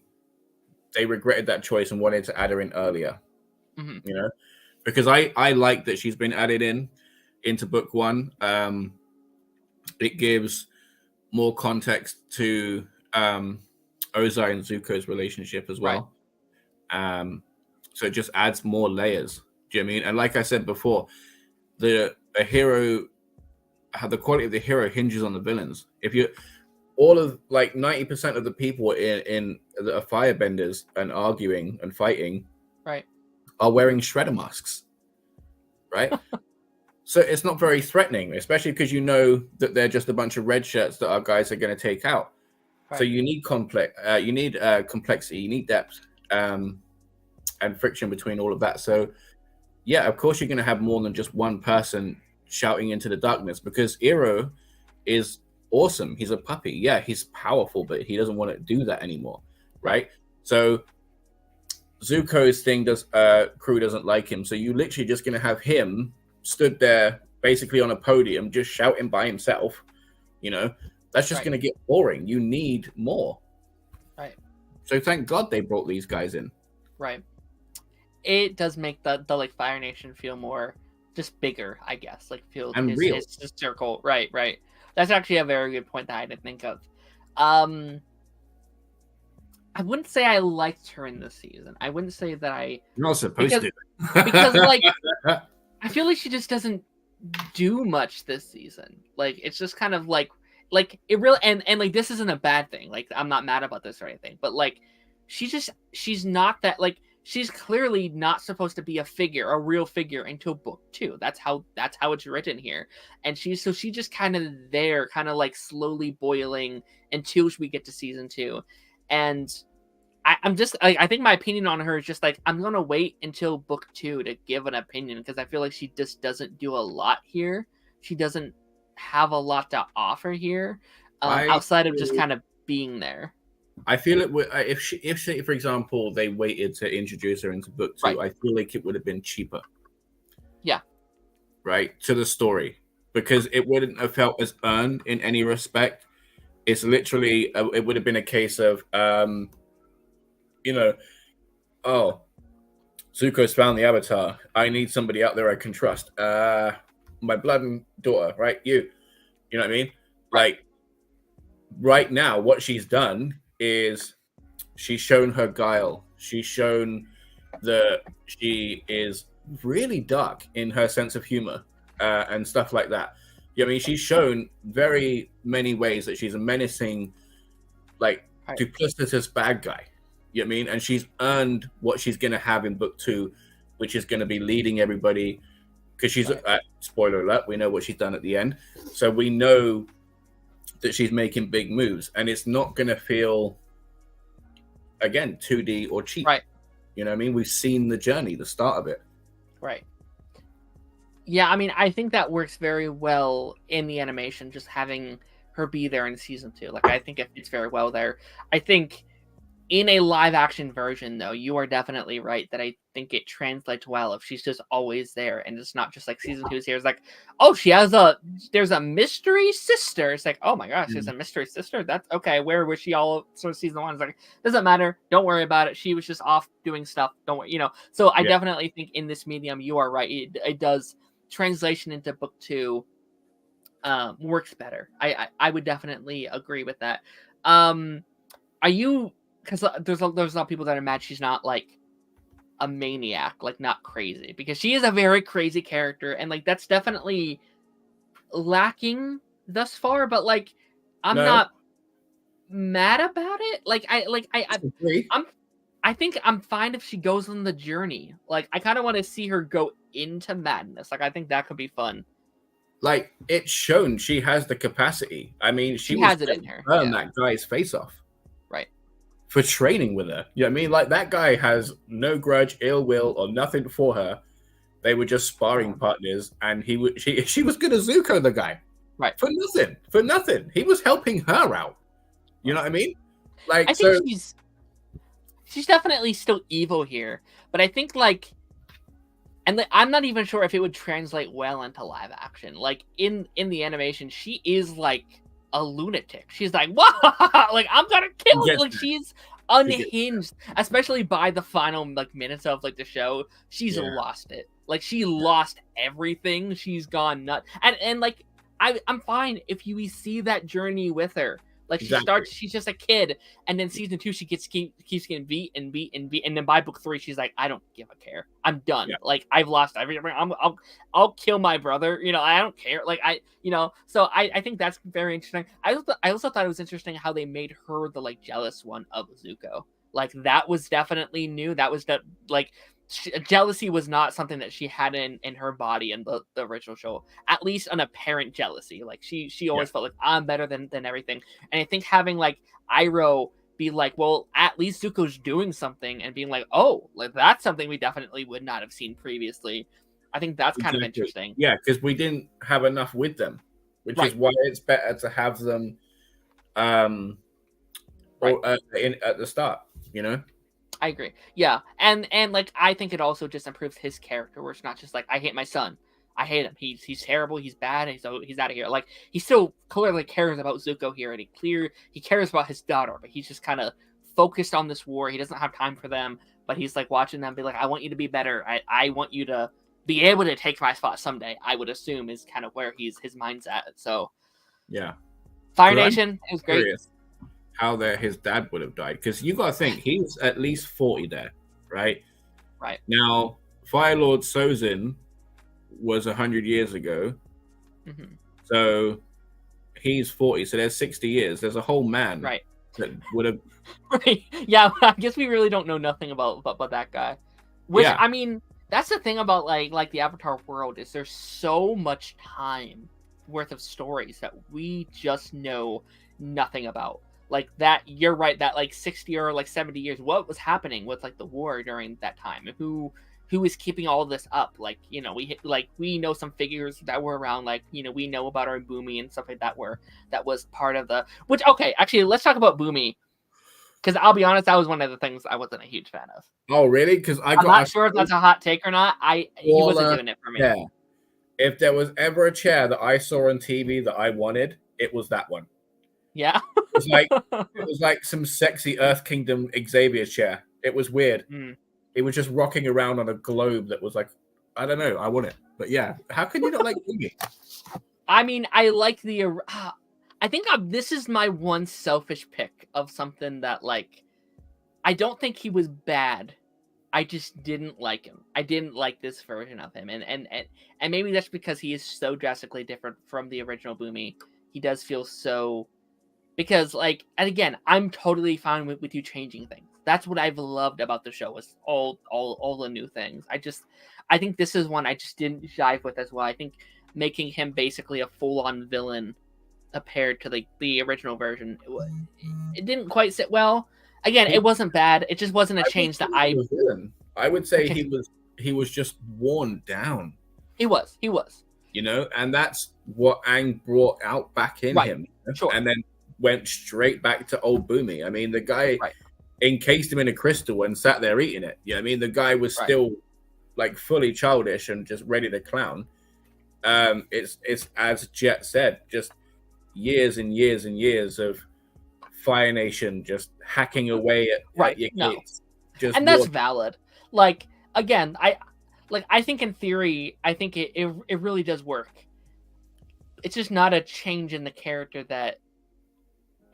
Speaker 2: regretted that choice and wanted to add her in earlier, because I like that she's been added into book 1. It gives more context to Ozai and Zuko's relationship as well. So it just adds more layers. Do you know what I mean? And like I said before, the quality of the hero hinges on the villains. If you all of like 90% of the people in that are firebenders and arguing and fighting,
Speaker 1: right,
Speaker 2: are wearing shredder masks, right? So it's not very threatening, especially because you know that they're just a bunch of red shirts that our guys are going to take out. Right. So you need complexity, you need depth, and friction between all of that. So yeah, of course you're going to have more than just one person shouting into the darkness, because Iro is awesome. He's a puppy. Yeah, he's powerful, but he doesn't want to do that anymore, right? So Zuko's crew doesn't like him. So you literally just going to have him stood there basically on a podium just shouting by himself. You know, that's just going to get boring. You need more.
Speaker 1: Right.
Speaker 2: So thank God they brought these guys in.
Speaker 1: Right. It does make the like Fire Nation feel more just bigger, I guess. Like feel
Speaker 2: and real.
Speaker 1: His circle. Right. That's actually a very good point that I didn't think of. I wouldn't say I liked her in this season. I wouldn't say that I...
Speaker 2: You're not supposed to.
Speaker 1: Because, like, I feel like she just doesn't do much this season. Like, it's just kind of like it really... And like, this isn't a bad thing. Like, I'm not mad about this or anything. But, like, she's not that... Like, she's clearly not supposed to be a real figure until book 2. That's how it's written here. And she's just kind of there, kind of like slowly boiling until we get to season 2. And I think my opinion on her is just like, I'm gonna wait until book 2 to give an opinion, because I feel like she just doesn't do a lot here. She doesn't have a lot to offer here, outside of just kind of being there.
Speaker 2: I feel it would, if for example they waited to introduce her into book 2, I feel like it would have been cheaper.
Speaker 1: Yeah.
Speaker 2: Right, to the story, because it wouldn't have felt as earned in any respect. It's literally it would have been a case of Zuko's found the Avatar. I need somebody out there I can trust. My blood and daughter, right? You know what I mean? Like, right now, what she's done is she's shown her guile. She's shown that she is really dark in her sense of humor and stuff like that. I mean, she's shown very many ways that she's a menacing, like, duplicitous bad guy. You know what I mean? And she's earned what she's going to have in book 2, which is going to be leading everybody, because she's, spoiler alert, we know what she's done at the end. So we know that she's making big moves, and it's not going to feel, again, 2D or cheap.
Speaker 1: Right.
Speaker 2: You know what I mean? We've seen the journey, the start of it.
Speaker 1: Right. Yeah, I mean, I think that works very well in the animation, just having her be there in season 2. Like, I think it fits very well there. I think in a live action version, though, you are definitely right that I think it translates well if she's just always there, and it's not just like season 2's here. It's like, oh, there's a mystery sister. It's like, oh my gosh, there's a mystery sister. That's okay. Where was she all sort of season 1? It's like, doesn't matter. Don't worry about it. She was just off doing stuff. Don't worry, So I definitely think in this medium, you are right. It does. Translation into book 2 works better. I would definitely agree with that. Are you, because there's a lot of people that are mad she's not like a maniac, like not crazy, because she is a very crazy character, and like that's definitely lacking thus far, but like I'm not mad about it. I think I'm fine if she goes on the journey. Like, I kind of want to see her go into madness. Like, I think that could be fun.
Speaker 2: Like, it's shown she has the capacity. I mean, she
Speaker 1: has it in her.
Speaker 2: Burn that guy's face off.
Speaker 1: Right.
Speaker 2: For training with her. You know what I mean? Like, that guy has no grudge, ill will, or nothing for her. They were just sparring partners, and she was good as Zuko, the guy.
Speaker 1: Right.
Speaker 2: For nothing. He was helping her out. You know what I mean? Like,
Speaker 1: I think she's definitely still evil here, but I think I'm not even sure if it would translate well into live action. Like in the animation, she is like a lunatic. She's like, what? Like, I'm gonna kill you. Like, she's unhinged, especially by the final minutes of the show. She's lost it. Like, she lost everything. She's gone nuts. And I'm fine if you see that journey with her. Like she's just a kid, and then season 2 she keeps getting beat, and then by book 3 she's like, I don't give a care. I'm done.
Speaker 2: Yeah.
Speaker 1: Like I've lost everything. I'll kill my brother. I don't care. Like so I think that's very interesting. I also thought it was interesting how they made her the like jealous one of Zuko. Like that was definitely new. That was jealousy was not something that she had in her body in the original show, at least an apparent jealousy. Like she always felt like I'm better than everything. And I think having like Iroh be like, well, at least Zuko's doing something, and being like, oh, like that's something we definitely would not have seen previously. I think that's kind of interesting.
Speaker 2: Yeah, because we didn't have enough with them, which is why it's better to have them at the start,
Speaker 1: I agree. Yeah. And like I think it also just improves his character, where it's not just like, I hate my son. I hate him. He's terrible. He's bad. He's out of here. Like he still clearly cares about Zuko here, and he cares about his daughter, but he's just kind of focused on this war. He doesn't have time for them, but he's like watching them be like, I want you to be better. I want you to be able to take my spot someday. I would assume is kind of where his mind's at. So
Speaker 2: yeah,
Speaker 1: Fire Nation, it was great.
Speaker 2: Curious how his dad would have died, because you got to think he's at least 40 there, right?
Speaker 1: Right.
Speaker 2: Now, Fire Lord Sozin was 100 years ago, so he's 40. So there's 60 years. There's a whole man,
Speaker 1: right,
Speaker 2: that would have.
Speaker 1: Right. Yeah. I guess we really don't know nothing about that guy. Which I mean, that's the thing about like the Avatar world, is there's so much time worth of stories that we just know nothing about. Like that, you're right, that like 60 or like 70 years, what was happening with like the war during that time, and who is keeping all this up? Like, we know some figures that were around, like, we know about our Boomy and stuff like that, that was part of the, which, okay, actually, let's talk about Boomy, because I'll be honest, that was one of the things I wasn't a huge fan of.
Speaker 2: Oh, really? Because I'm
Speaker 1: not sure if that's a hot take or not. He wasn't doing it for me.
Speaker 2: Yeah. If there was ever a chair that I saw on TV that I wanted, it was that one.
Speaker 1: Yeah.
Speaker 2: It was like some sexy Earth Kingdom Xavier chair. It was weird. It was just rocking around on a globe that was like, I don't know, I want it. But yeah, how can you not like Boomy?
Speaker 1: I mean, I like I think this is my one selfish pick of something that, like, I don't think he was bad. I just didn't like him. I didn't like this version of him. And maybe that's because he is so drastically different from the original Boomy. He does feel so... Because, like, and again, I'm totally fine with you changing things. That's what I've loved about the show, was all the new things. I think this is one I just didn't jive with as well. I think making him basically a full-on villain compared to the original version, it didn't quite sit well. Again, it wasn't bad. It just wasn't a change that I
Speaker 2: would say he was just worn down.
Speaker 1: He was.
Speaker 2: And that's what Aang brought out back in him.
Speaker 1: Sure.
Speaker 2: And then went straight back to old Boomy. I mean, the guy encased him in a crystal and sat there eating it. I mean, the guy was still like fully childish and just ready to clown. It's as Jet said, just years and years and years of Fire Nation just hacking away at your kids.
Speaker 1: And that's valid. Like, again, I think in theory, I think it really does work. It's just not a change in the character that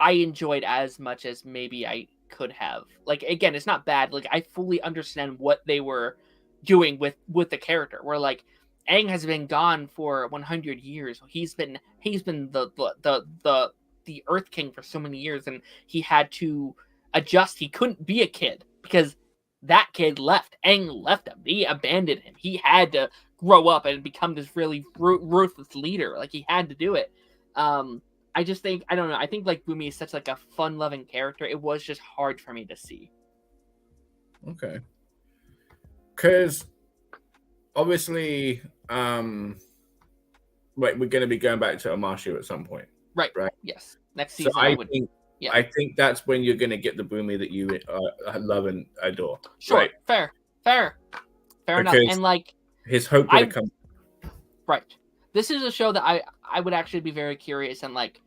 Speaker 1: I enjoyed as much as maybe I could have. Like, again, it's not bad. Like, I fully understand what they were doing with the character. Where, like, Aang has been gone for 100 years. He's been the Earth King for so many years, and he had to adjust. He couldn't be a kid because that kid left. Aang left him. He abandoned him. He had to grow up and become this really ruthless leader. Like, he had to do it. I just think, I don't know, I think like Boomy is such like a fun-loving character. It was just hard for me to see.
Speaker 2: Okay. Because obviously, we're going to be going back to Amashu at some point.
Speaker 1: Right. Yes. Next season.
Speaker 2: So I think that's when you're going to get the Boomy that you love and adore.
Speaker 1: Sure.
Speaker 2: Right?
Speaker 1: Fair enough. And like,
Speaker 2: his hope would come.
Speaker 1: Right. This is a show that I would actually be very curious in like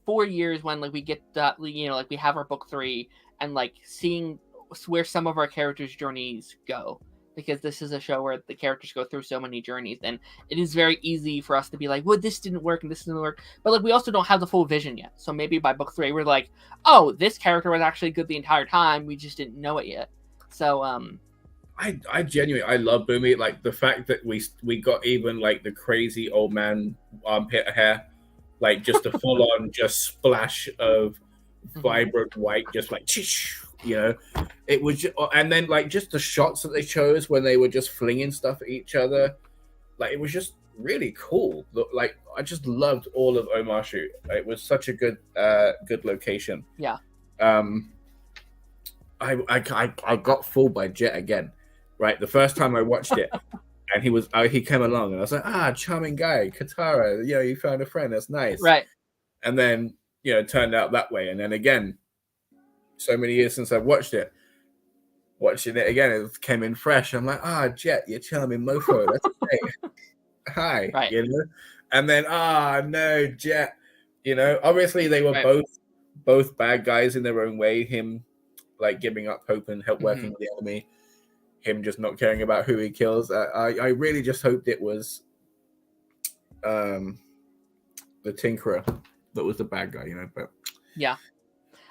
Speaker 1: 4 years when like we get that, like we have our book 3 and like seeing where some of our characters' journeys go. because this is a show where the characters go through so many journeys, and it is very easy for us to be like, well, this didn't work and this didn't work, but like we also don't have the full vision yet. So maybe by book 3 we're like, oh, this character was actually good the entire time, we just didn't know it yet. So
Speaker 2: I genuinely, I love Boomy. Like the fact that we got even like the crazy old man armpit hair, like just a full on just splash of vibrant white, just like, you know, it was, and then like just the shots that they chose when they were just flinging stuff at each other, like it was just really cool. Like I just loved all of Omashu. It was such a good location.
Speaker 1: Yeah.
Speaker 2: I got fooled by Jet again, right? The first time I watched it, and he came along, and I was like, charming guy, Katara. You know, you found a friend. That's nice,
Speaker 1: right?
Speaker 2: And then it turned out that way. And then again, so many years since I've watching it again, it came in fresh. I'm like, Jet, you're charming mofo. That's great. Hi,
Speaker 1: right.
Speaker 2: And then no, Jet. Obviously they were both bad guys in their own way. Him like giving up hope and help working with the enemy, him just not caring about who he kills. I really just hoped it was the Tinkerer that was the bad guy, but
Speaker 1: yeah.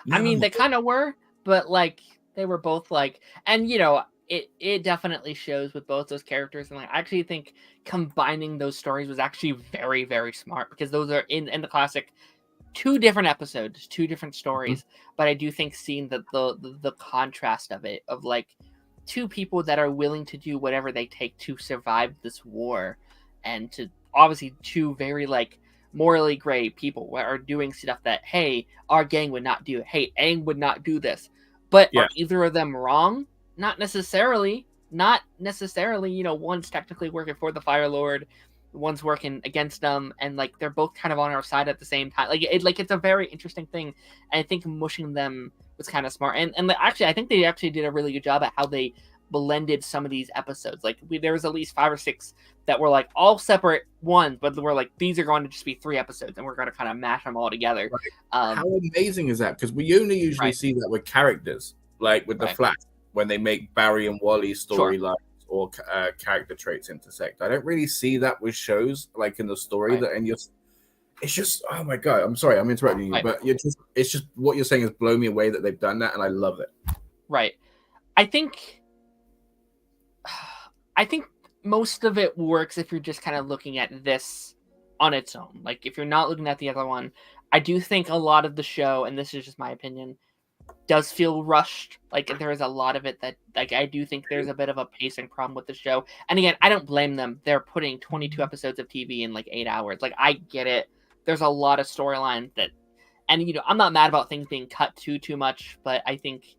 Speaker 1: No. I mean, they kind of were, but like they were both like, and it definitely shows with both those characters, and like I actually think combining those stories was actually very, very smart, because those are in the classic 2 different episodes, 2 different stories. But I do think seeing the contrast of it, of like 2 people that are willing to do whatever they take to survive this war, and to obviously 2 very like morally gray people are doing stuff that, hey, our gang would not do it. Hey, Aang would not do this. But are either of them wrong? Not necessarily. One's technically working for the Fire Lord, one's working against them, and like they're both kind of on our side at the same time. It's a very interesting thing, and I think mushing them was kind of smart. And actually, I think they actually did a really good job at how they blended some of these episodes. Like there was at least 5 or 6 that were like all separate ones, but we're like, these are going to just be 3 episodes, and we're going to kind of mash them all together.
Speaker 2: Right. How amazing is that? Because we only usually see that with characters, like with the Flash, when they make Barry and Wally storylines or character traits intersect. I don't really see that with shows like in the story it's just, oh my god, I'm sorry, I'm interrupting you, but it's just what you're saying is blow me away that they've done that, and I love it.
Speaker 1: Right. I think most of it works if you're just kind of looking at this on its own. Like if you're not looking at the other one, I do think a lot of the show, and this is just my opinion, does feel rushed. Like there is a lot of it that, like, I do think there's a bit of a pacing problem with the show. And again, I don't blame them. They're putting 22 episodes of TV in like 8 hours. Like I get it. There's a lot of storylines that, and I'm not mad about things being cut too much, but I think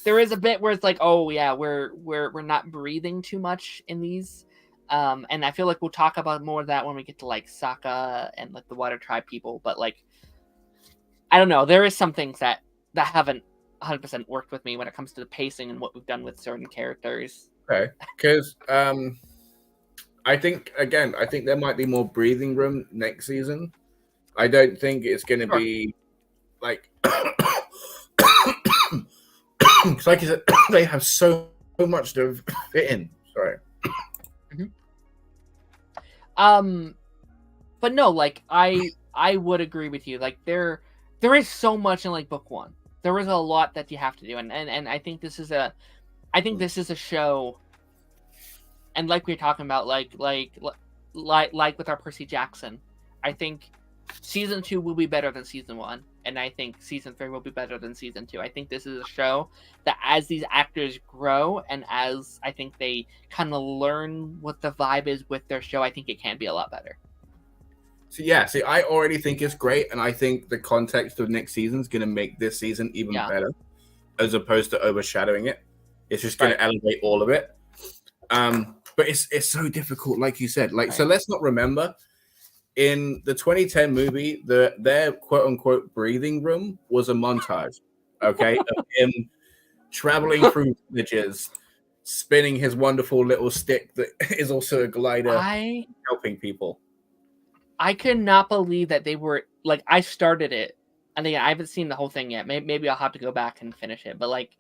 Speaker 1: there is a bit where it's like, oh yeah, we're not breathing too much in these. And I feel like we'll talk about more of that when we get to like Sokka and like the Water Tribe people. But like, I don't know. There is some things that haven't 100% worked with me when it comes to the pacing and what we've done with certain characters.
Speaker 2: Okay, because I think there might be more breathing room next season. I don't think it's going to be like, because like you said, they have so much to fit in. Sorry.
Speaker 1: But no, like I would agree with you. Like there is so much in like book 1. There is a lot that you have to do, and I think this is a show, and like we were talking about, like with our Percy Jackson, I think season 2 will be better than season 1, and I think season 3 will be better than season 2. I think this is a show that as these actors grow, and as I think they kind of learn what the vibe is with their show, I think it can be a lot better.
Speaker 2: See, I already think it's great, and I think the context of next season is going to make this season even better, as opposed to overshadowing it. It's just going to elevate all of it. But it's so difficult, like you said. So let's not remember, in the 2010 movie, their quote unquote breathing room was a montage, okay, of him traveling through villages, spinning his wonderful little stick that is also a glider, helping people.
Speaker 1: I could not believe that they were like, I started it, and I haven't seen the whole thing yet. Maybe I'll have to go back and finish it. But like,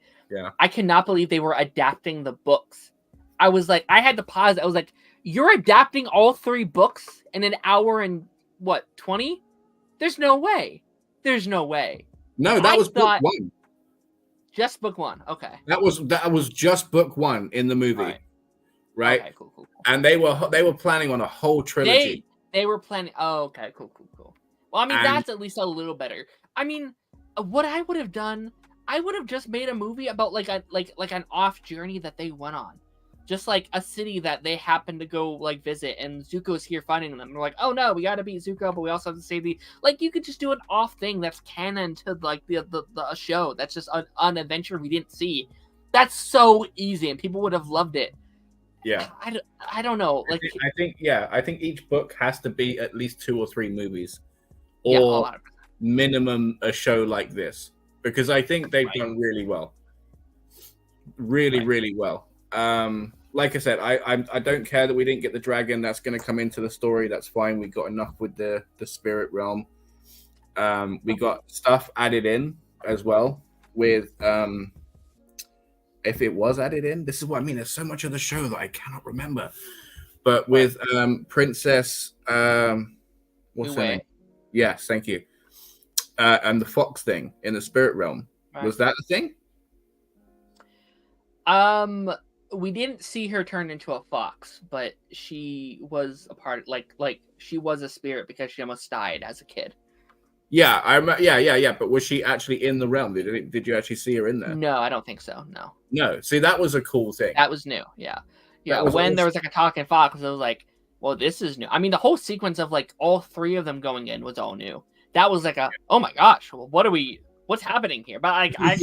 Speaker 1: I cannot believe they were adapting the books I was like, I had to pause. I was like, you're adapting all 3 books in an hour and what, 20? There's no way. There's no way.
Speaker 2: No, that was book 1.
Speaker 1: Just book 1. Okay.
Speaker 2: That was just book 1 in the movie. Right?
Speaker 1: Okay, cool.
Speaker 2: And they were planning on a whole trilogy.
Speaker 1: They were planning. Oh, okay, cool. Well, I mean, that's at least a little better. I mean, what I would have done, I would have just made a movie about like an off journey that they went on, just like a city that they happened to go like visit, and Zuko's here finding them. They're like, oh no, we got to beat Zuko, but we also have to save the. Like, you could just do an off thing that's canon to like the show. That's just an adventure we didn't see. That's so easy, and people would have loved it.
Speaker 2: Yeah,
Speaker 1: I don't know. Like,
Speaker 2: I think each book has to be at least 2 or 3 movies, or minimum a show like this, because I think they've done really well, really well. Like I said, I don't care that we didn't get the dragon. That's going to come into the story. That's fine. We got enough with the spirit realm. We got stuff added in as well with if it was added in, this is what I mean. There's so much of the show that I cannot remember. But with Princess, what's her name? Yes, thank you. And the fox thing in the spirit realm. Was that a thing?
Speaker 1: We didn't see her turn into a fox, but she was a part, like she was a spirit because she almost died as a kid.
Speaker 2: Yeah, yeah. But was she actually in the realm? Did you actually see her in there?
Speaker 1: No, I don't think so. No.
Speaker 2: See, that was a cool thing.
Speaker 1: That was new. Yeah. When there was like a talking fox, it was like, well, this is new. I mean, the whole sequence of like all 3 of them going in was all new. That was like oh my gosh, well, what's happening here? But like, I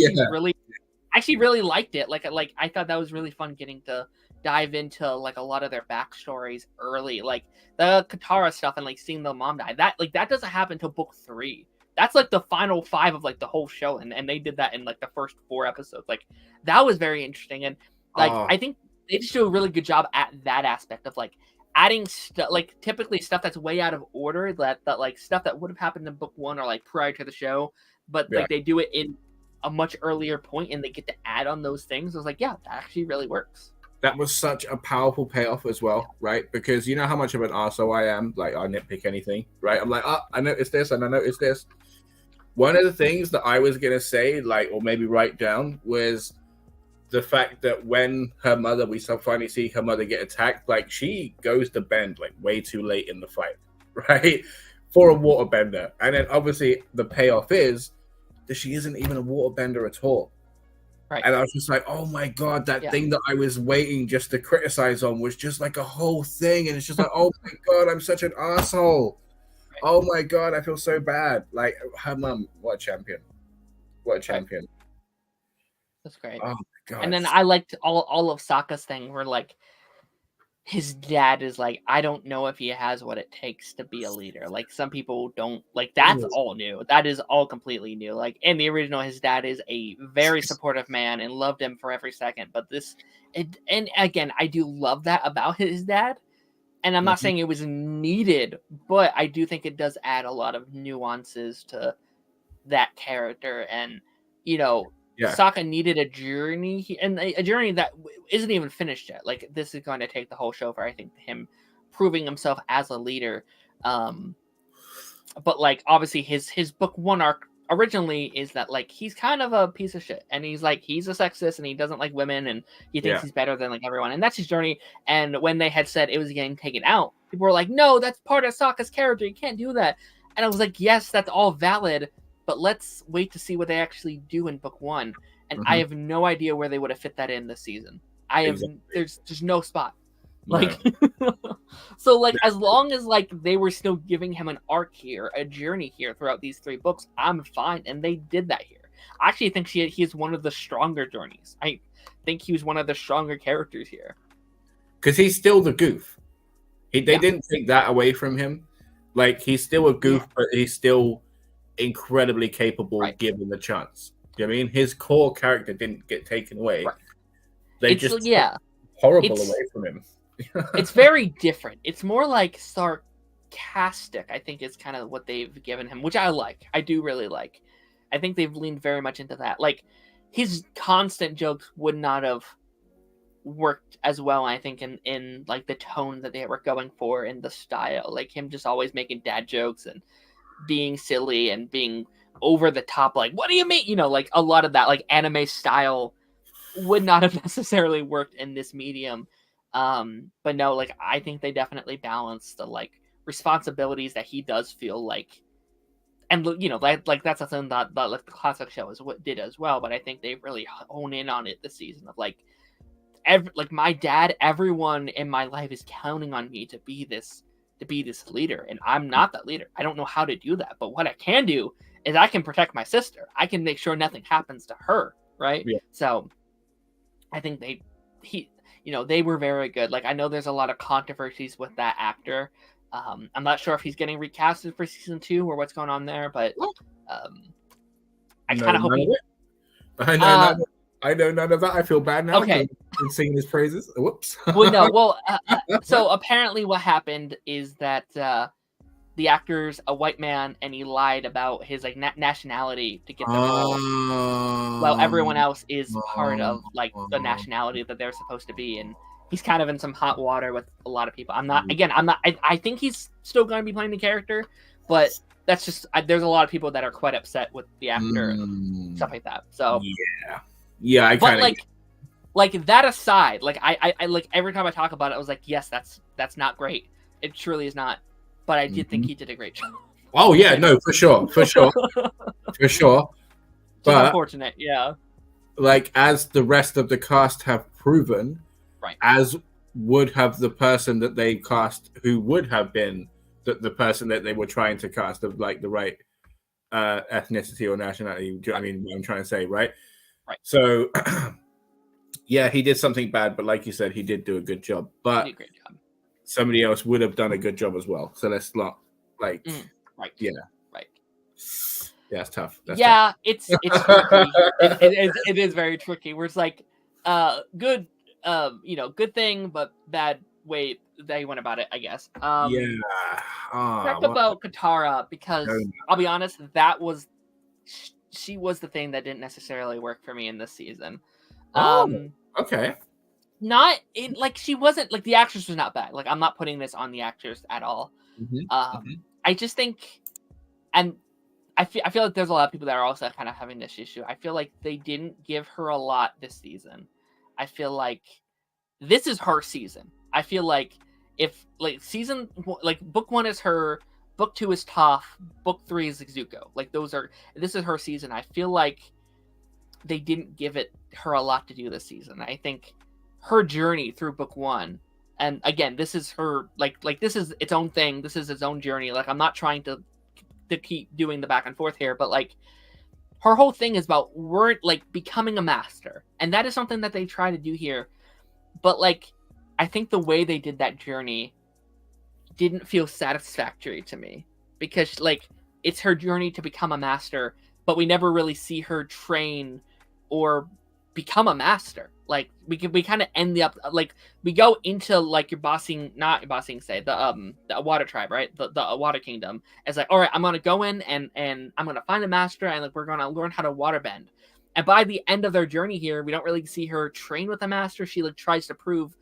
Speaker 1: actually really liked it. Like I thought that was really fun getting to dive into like a lot of their backstories early, like the Katara stuff and like seeing the mom die. That doesn't happen until book 3. That's like the final 5 of like the whole show, and they did that in like the first 4 episodes. Like, that was very interesting, and like I think they just do a really good job at that aspect of like adding stuff, like typically stuff that's way out of order, that like stuff that would have happened in book 1 or like prior to the show, but like they do it in a much earlier point and they get to add on those things. I was like, yeah, that actually really works.
Speaker 2: That was such a powerful payoff as well, right? Because you know how much of an arsehole I am. Like, I nitpick anything, right? I'm like, I noticed this and I noticed this. One of the things that I was gonna say, like, or maybe write down, was the fact that when her mother, we finally see her mother get attacked, like, she goes to bend like way too late in the fight, right? For a waterbender, and then obviously the payoff is that she isn't even a waterbender at all.
Speaker 1: Right.
Speaker 2: And I was just like, oh my God, that thing that I was waiting just to criticize on was just like a whole thing. And it's just like, oh my God, I'm such an asshole. Right. Oh my God, I feel so bad. Like, her mom, what a champion. What a champion. Right.
Speaker 1: That's great.
Speaker 2: Oh my God.
Speaker 1: And then I liked all of Sokka's thing where like his dad is like, I don't know if he has what it takes to be a leader. Like, some people don't, like, that's all new. That is all completely new. Like, in the original, his dad is a very supportive man and loved him for every second. But and again, I do love that about his dad. And I'm not saying it was needed, but I do think it does add a lot of nuances to that character. And, you know, Sokka needed a journey, and a journey that isn't even finished yet. Like, this is going to take the whole show for, I think, him proving himself as a leader. But like, obviously his book 1 arc originally is that like he's kind of a piece of shit, and he's a sexist, and he doesn't like women, and he thinks he's better than like everyone, and that's his journey. And when they had said it was getting taken out, people were like, no, that's part of Sokka's character, you can't do that. And I was like, yes, that's all valid, but let's wait to see what they actually do in book 1. And I have no idea where they would have fit that in this season. There's just no spot. Like, so like, as long as like they were still giving him an arc here, a journey here throughout these 3 books, I'm fine. And they did that here. I actually think he is one of the stronger journeys. I think he was one of the stronger characters here. Because
Speaker 2: he's still the goof. They didn't take that away from him. Like, he's still a goof, but he's still incredibly capable given the chance. You know what I mean? His core character didn't get taken away. Right. They just took horrible away from him.
Speaker 1: It's very different. It's more like sarcastic, I think, is kind of what they've given him, which I like. I do really like. I think they've leaned very much into that. Like, his constant jokes would not have worked as well, I think, in like the tone that they were going for in the style. Like him just always making dad jokes and being silly and being over the top, like, what do you mean? You know, like a lot of that like anime style would not have necessarily worked in this medium. But no, like I think they definitely balance the like responsibilities that he does feel like, and you know, like that's something that like the classic show is what did as well. But I think they really hone in on it this season of like, like my dad, everyone in my life is counting on me to be this leader, and I'm not that leader. I don't know how to do that, but what I can do is I can protect my sister. I can make sure nothing happens to her, right?
Speaker 2: Yeah.
Speaker 1: So I think they were very good. Like I know there's a lot of controversies with that actor. I'm not sure if he's getting recasted for season 2 or what's going on there, but I kind of hope he.
Speaker 2: I know none of that. I feel bad now.
Speaker 1: Okay.
Speaker 2: In singing his praises. Whoops.
Speaker 1: Well, no. Well, so apparently what happened is that the actor's a white man, and he lied about his like nationality to get the role, while everyone else is part of like the nationality that they're supposed to be, and he's kind of in some hot water with a lot of people. I'm not. I think he's still going to be playing the character, but that's just there's a lot of people that are quite upset with the actor and stuff like that. So
Speaker 2: yeah, I kind of
Speaker 1: like that aside, like I like every time I talk about it, I was like, yes, that's not great. It truly is not. But I did think he did a great job.
Speaker 2: Oh yeah, no, for sure. But
Speaker 1: unfortunate, yeah.
Speaker 2: Like as the rest of the cast have proven,
Speaker 1: right?
Speaker 2: As would have the person that they cast, who would have been the person that they were trying to cast of like the right ethnicity or nationality. Do you know what I mean what I'm trying to say, right?
Speaker 1: Right.
Speaker 2: So yeah, he did something bad, but like you said, he did do a good job. But
Speaker 1: he did a great job.
Speaker 2: Somebody else would have done a good job as well. So let's not like
Speaker 1: right.
Speaker 2: Yeah.
Speaker 1: Right.
Speaker 2: Yeah, it's tough.
Speaker 1: It's tricky. It is very tricky. Where it's like good good thing, but bad way they went about it, I guess. Talk about Katara, because I'll be honest, she was the thing that didn't necessarily work for me in this season.
Speaker 2: Okay.
Speaker 1: Not in like she wasn't like the actress was not bad. Like I'm not putting this on the actress at all. I just think, and I feel like there's a lot of people that are also kind of having this issue. I feel like they didn't give her a lot this season. I feel like this is her season. I feel like if like book 1 is her, book 2 is Toph, book 3 is Zuko. Like this is her season. I feel like they didn't give her a lot to do this season. I think her journey through book 1, and again, this is her like this is its own thing. This is its own journey. Like I'm not trying to keep doing the back and forth here, but like her whole thing is about becoming a master, and that is something that they try to do here. But like I think the way they did that journey didn't feel satisfactory to me, because like it's her journey to become a master, but we never really see her train or become a master. Like we kind of end up like we go into like the water tribe, right? The water kingdom. It's like, all right, I'm gonna go in and I'm gonna find a master, and like we're gonna learn how to waterbend. And by the end of their journey here, we don't really see her train with a master. She like tries to prove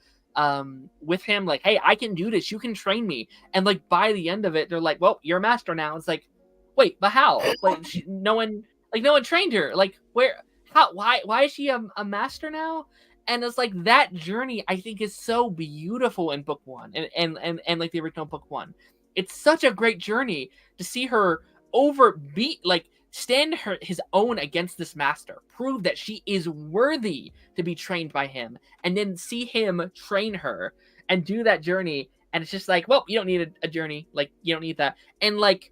Speaker 1: with him like, hey, I can do this, you can train me. And like by the end of it, they're like, well, you're a master now. It's like, wait, but how? Like no one trained her. Like where? How? Why is she a master now? And it's like that journey I think is so beautiful in book 1 and like the original book 1. It's such a great journey to see her stand his own against this master, prove that she is worthy to be trained by him, and then see him train her and do that journey. And it's just like, well, you don't need a journey. Like you don't need that. And like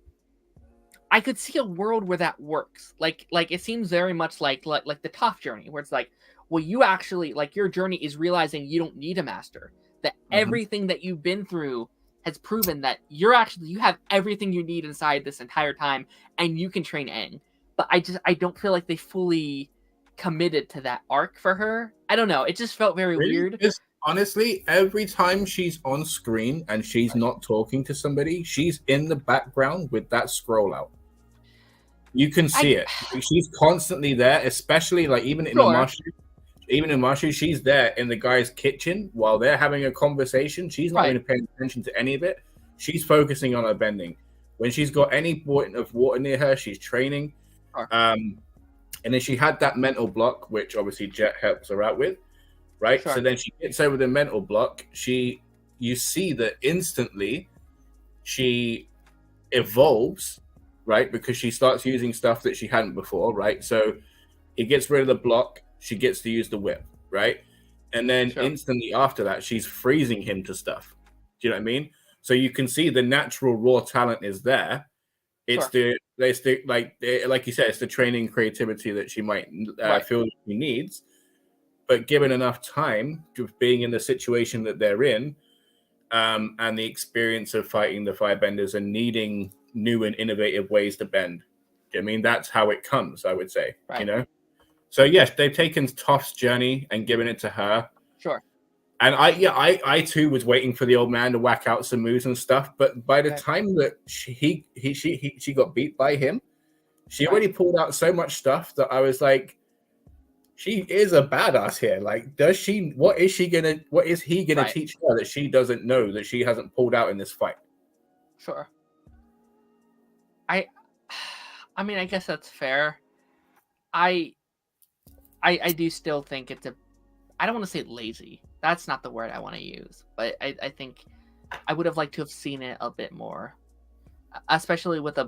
Speaker 1: I could see a world where that works. Like it seems very much like the Toph journey, where it's like, well, you actually like your journey is realizing you don't need a master. That everything that you've been through has proven that you have everything you need inside this entire time, and you can train Aang. But I don't feel like they fully committed to that arc for her. I don't know. It just felt very weird.
Speaker 2: Honestly, every time she's on screen and she's not talking to somebody, she's in the background with that scroll out. You can see it. She's constantly there, especially like even in the martial. even in Marsha, she's there in the guy's kitchen while they're having a conversation. She's not even paying attention to any of it. She's focusing on her bending. When she's got any point of water near her, she's training. And then she had that mental block, which obviously Jet helps her out with, right? So then she gets over the mental block. You see that instantly she evolves, right? Because she starts using stuff that she hadn't before, right? So it gets rid of the block. She gets to use the whip, right? And then instantly after that, she's freezing him to stuff. Do you know what I mean? So you can see the natural raw talent is there. It's like you said, it's the training creativity that she might feel she needs. But given enough time to being in the situation that they're in, and the experience of fighting the firebenders and needing new and innovative ways to bend, I mean, that's how it comes, I would say, you know? So yes, they've taken Toph's journey and given it to her. And I too was waiting for the old man to whack out some moves and stuff. But by the time that she got beat by him, she already pulled out so much stuff that I was like, she is a badass here. Like, what is he gonna teach her that she doesn't know, that she hasn't pulled out in this fight?
Speaker 1: I mean, I guess that's fair. I do still think it's I don't want to say lazy. That's not the word I want to use. But I think I would have liked to have seen it a bit more. Especially with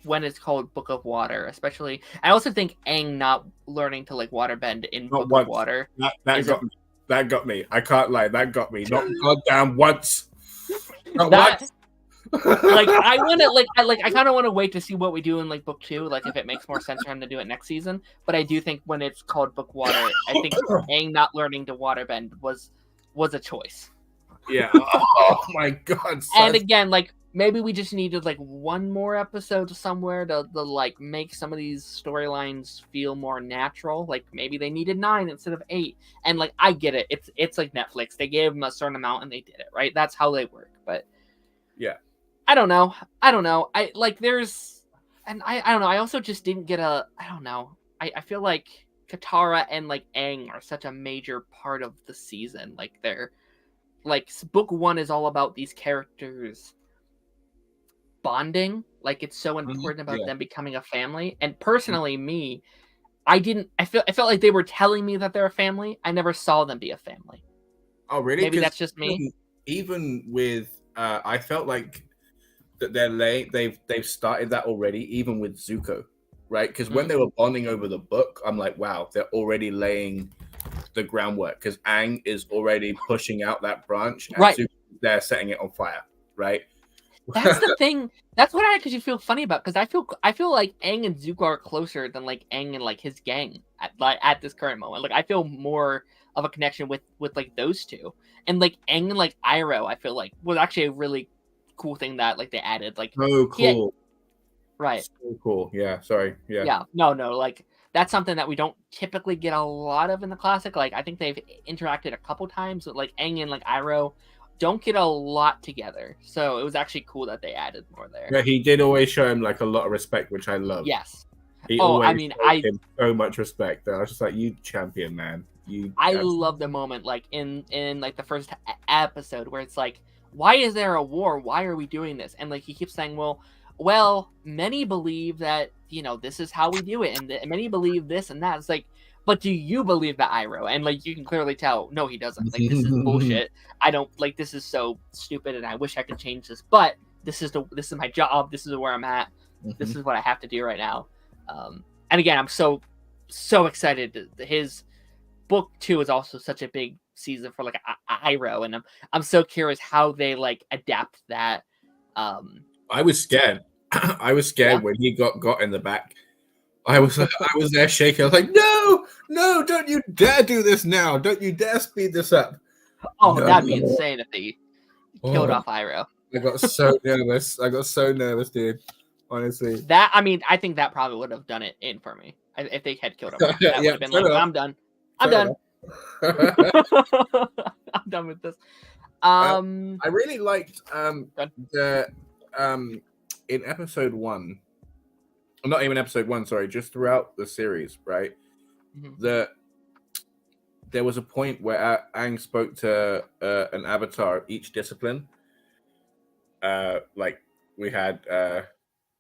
Speaker 1: when it's called Book of Water. Especially, I also think Aang not learning to like waterbend in Book of Water.
Speaker 2: That got me. I can't lie. That got me. Not goddamn once. Not once.
Speaker 1: Like I want to I kind of want to wait to see what we do in like book 2, like if it makes more sense for him to do it next season. But I do think when it's called Book Water, I think Aang not learning to waterbend was a choice.
Speaker 2: Yeah. Oh my god.
Speaker 1: And again, like maybe we just needed like one more episode somewhere to like make some of these storylines feel more natural. Like maybe they needed 9 instead of 8. And like I get it. It's like Netflix. They gave them a certain amount and they did it, right? That's how they work. But
Speaker 2: yeah.
Speaker 1: I don't know. I don't know. I don't know. I also just didn't get I don't know. I feel like Katara and like Aang are such a major part of the season. Like they're like book 1 is all about these characters bonding. Like it's so important about them becoming a family. And personally, I felt like they were telling me that they're a family. I never saw them be a family.
Speaker 2: Oh really?
Speaker 1: Maybe that's just me.
Speaker 2: Even with I felt like that they've started that already, even with Zuko, right? Because when they were bonding over the book, I'm like, wow, they're already laying the groundwork, because Aang is already pushing out that branch, and Zuko, they're setting it on fire, right?
Speaker 1: That's the thing. That's what I actually feel funny about, because I feel like Aang and Zuko are closer than like Aang and like his gang at this current moment. Like I feel more of a connection with like those two, and like Aang and like Iroh, I feel like was actually a really cool thing that like they added. Like
Speaker 2: so cool.
Speaker 1: Right.
Speaker 2: So cool. Yeah. Sorry. Yeah.
Speaker 1: Yeah. No. Like that's something that we don't typically get a lot of in the classic. Like I think they've interacted a couple times with like Aang and like Iroh don't get a lot together. So it was actually cool that they added more there.
Speaker 2: Yeah, he did always show him like a lot of respect, which I love.
Speaker 1: Yes.
Speaker 2: He always showed him so much respect. I was just like, you champion, man.
Speaker 1: I love the moment like in like the first episode where it's like, why is there a war? Why are we doing this? And like he keeps saying, well, many believe that, you know, this is how we do it, and many believe this and that. It's like, but do you believe that, Iroh? And like you can clearly tell, no, he doesn't. Like this is bullshit. I don't like this is so stupid, and I wish I could change this. But this is my job. This is where I'm at. This is what I have to do right now. And again, I'm so excited. His book 2 is also such a big season for like Iroh, and I'm so curious how they like adapt that.
Speaker 2: I was scared. I was scared when he got in the back. I was there shaking. I was like, no, don't you dare do this now. Don't you dare speed this up.
Speaker 1: Oh, no. That'd be insane if they killed off Iroh.
Speaker 2: I got so nervous, dude. Honestly.
Speaker 1: That, I mean, I think that probably would have done it in for me. If they had killed him off. That would have been like, I'm done. I'm done. I'm done with this.
Speaker 2: I really liked the in episode 1, not even episode 1, sorry, just throughout the series, right? The there was a point where Aang spoke to an avatar of each discipline. Like we had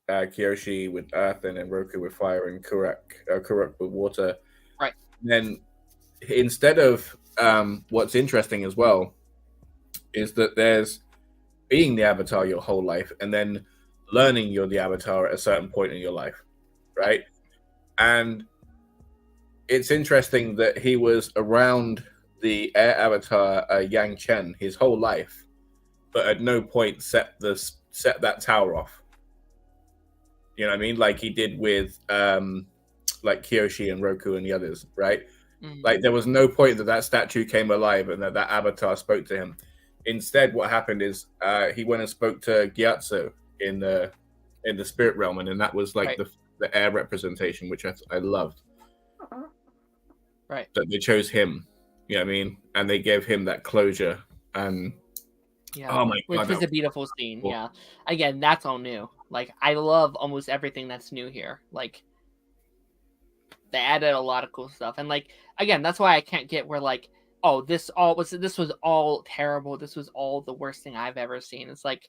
Speaker 2: Kyoshi with earth, and then Roku with fire, and Kuruk with water.
Speaker 1: Right.
Speaker 2: Then instead of what's interesting as well is that there's being the avatar your whole life, and then learning you're the avatar at a certain point in your life, right? And it's interesting that he was around the air avatar Yang Chen his whole life, but at no point set that tower off. You know what I mean? Like he did with like Kyoshi and Roku and the others, right? Like there was no point that statue came alive and that avatar spoke to him. Instead, what happened is he went and spoke to Gyatso in the spirit realm, and then that was like the air representation, which I loved.
Speaker 1: Right.
Speaker 2: That they chose him. You know what I mean? And they gave him that closure. And oh my god,
Speaker 1: which was a beautiful scene. Cool. Yeah. Again, that's all new. Like I love almost everything that's new here. Like they added a lot of cool stuff, and like again, that's why I can't get where like, oh, this was all terrible. This was all the worst thing I've ever seen. It's like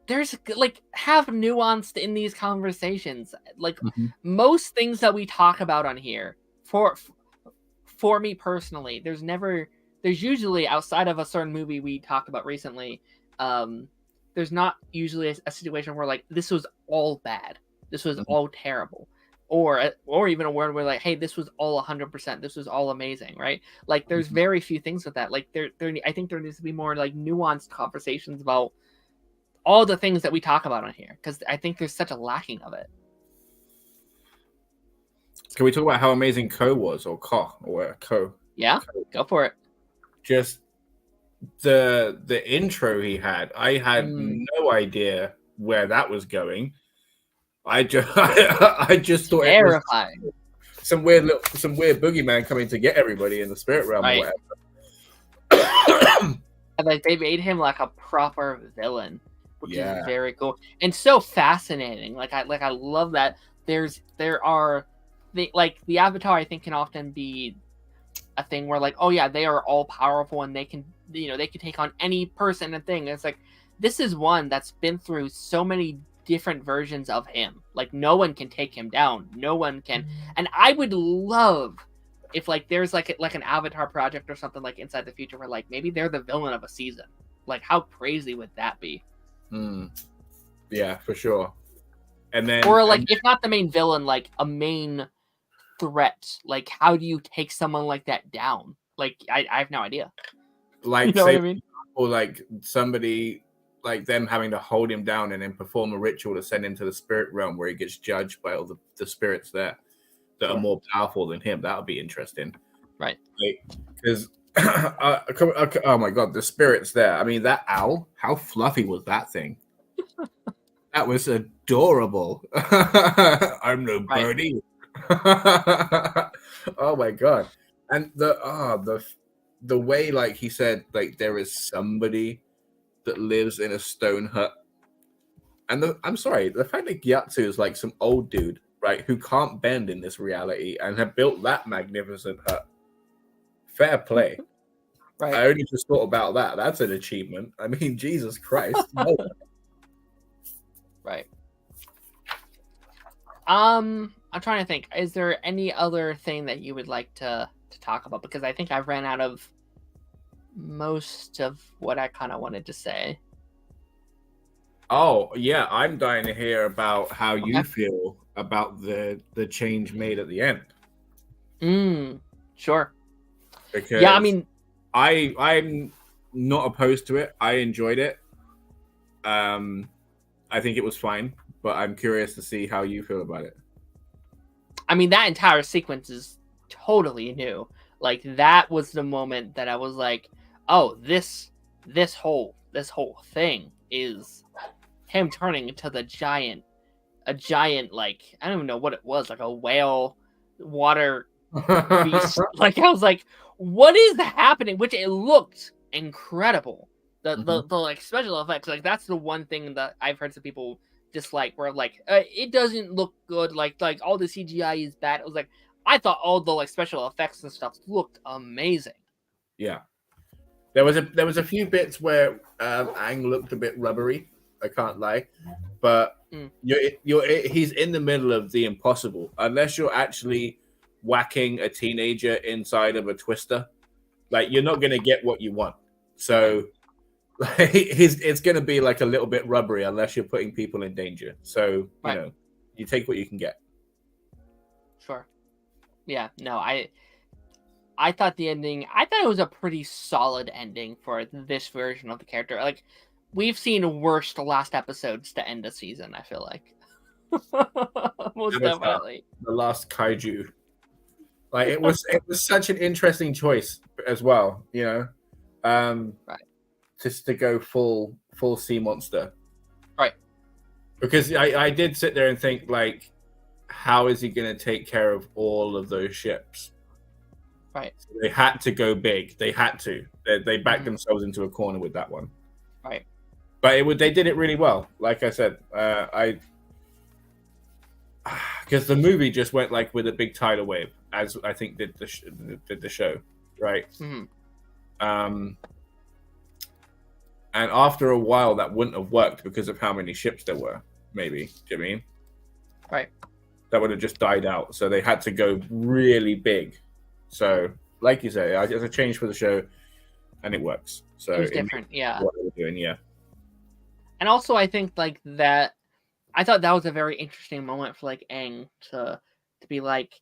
Speaker 1: there's like have nuanced in these conversations. Like most things that we talk about on here, for me personally, there's usually outside of a certain movie we talked about recently, there's not usually a situation where like this was all bad, this was all terrible, or even a word where like, hey, this was all 100%, this was all amazing, right? Like there's very few things with that. Like there I think there needs to be more like nuanced conversations about all the things that we talk about on here, because I think there's such a lacking of it.
Speaker 2: Can we talk about how amazing Ko was, or Ko?
Speaker 1: Yeah, go for it.
Speaker 2: Just the intro he had, I had no idea where that was going. I just thought
Speaker 1: terrifying.
Speaker 2: It was some weird boogeyman coming to get everybody in the spirit realm, or whatever.
Speaker 1: Like they made him like a proper villain, which is very cool and so fascinating. Like I love that. The Avatar, I think, can often be a thing where like, oh yeah, they are all powerful and they can take on any person and thing. And it's like, this is one that's been through so many different versions of him. Like no one can take him down. No one can. And I would love if like there's like an Avatar project or something like Inside the Future where like maybe they're the villain of a season. Like how crazy would that be?
Speaker 2: Yeah, for sure. And then,
Speaker 1: or like if not the main villain, like a main threat. Like how do you take someone like that down? Like I have no idea.
Speaker 2: Like
Speaker 1: you know what I mean?
Speaker 2: Or like somebody like them having to hold him down and then perform a ritual to send him to the spirit realm where he gets judged by all the spirits there that are more powerful than him. That would be interesting,
Speaker 1: right?
Speaker 2: Because oh my god, the spirits there. I mean, that owl, how fluffy was that thing? That was adorable. I'm no birdie. Oh my god. And the way like he said like there is somebody that lives in a stone hut, and I'm sorry, the fact that Gyatso is like some old dude, right, who can't bend in this reality and have built that magnificent hut. Fair play. Right. I only just thought about that. That's an achievement. I mean, Jesus Christ. No.
Speaker 1: Right. I'm trying to think. Is there any other thing that you would like to talk about? Because I think I've ran out of most of what I kind of wanted to say.
Speaker 2: Oh, yeah. I'm dying to hear about how you feel about the change made at the end.
Speaker 1: Sure.
Speaker 2: Because
Speaker 1: yeah, I mean,
Speaker 2: I'm not opposed to it. I enjoyed it. I think it was fine, but I'm curious to see how you feel about it.
Speaker 1: I mean, that entire sequence is totally new. Like that was the moment that I was like, oh, this whole thing is him turning into a giant, like, I don't even know what it was, like a whale water beast. Like I was like, what is happening? Which it looked incredible. The like special effects, like that's the one thing that I've heard some people dislike, where like it doesn't look good, like all the CGI is bad. It was like, I thought all the like special effects and stuff looked amazing.
Speaker 2: Yeah, there was a few bits where Aang looked a bit rubbery. I can't lie, but he's in the middle of the impossible. Unless you're actually whacking a teenager inside of a twister, like you're not gonna get what you want. So like, it's gonna be like a little bit rubbery unless you're putting people in danger. So you know, you take what you can get.
Speaker 1: Sure. Yeah. No, I thought the ending. I thought it was a pretty solid ending for this version of the character. Like, we've seen worse last episodes to end a season. I feel like most definitely
Speaker 2: the last kaiju. Like it was such an interesting choice as well. You know,
Speaker 1: right.
Speaker 2: Just to go full sea monster.
Speaker 1: Right.
Speaker 2: Because I did sit there and think like, how is he going to take care of all of those ships?
Speaker 1: Right.
Speaker 2: So they had to go big. They had to. They backed themselves into a corner with that one.
Speaker 1: Right.
Speaker 2: But they did it really well. Like I said, because the movie just went like with a big tidal wave, as I think did the show, right?
Speaker 1: Mm-hmm.
Speaker 2: And after a while, that wouldn't have worked because of how many ships there were. Maybe, do you mean?
Speaker 1: Right.
Speaker 2: That would have just died out. So they had to go really big. So, like you say, it's a change for the show, and it works. So
Speaker 1: it was different, yeah.
Speaker 2: What they were doing, yeah.
Speaker 1: And also, I think like that. I thought that was a very interesting moment for like Aang to be like,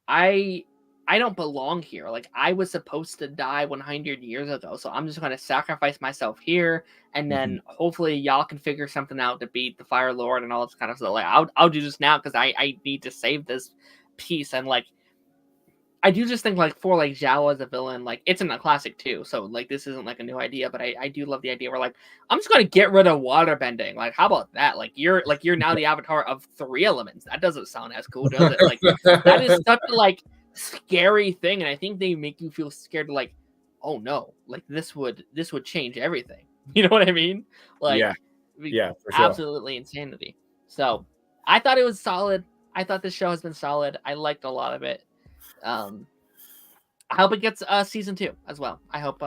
Speaker 1: I don't belong here. Like I was supposed to die 100 years ago, so I'm just going to sacrifice myself here, and then hopefully y'all can figure something out to beat the Fire Lord and all this kind of stuff. Like I'll do this now because I need to save this piece. And like I do just think like for like Zhao as a villain, like it's in the classic too. So like this isn't like a new idea, but I do love the idea where like I'm just gonna get rid of water bending. Like how about that? Like you're now the avatar of 3 elements. That doesn't sound as cool, does it? Like that is such a like scary thing, and I think they make you feel scared. Like, oh no, like this would change everything. You know what I mean? Like
Speaker 2: yeah, for sure.
Speaker 1: Absolutely insanity. So I thought it was solid. I thought this show has been solid. I liked a lot of it. I hope it gets season 2 as well. I hope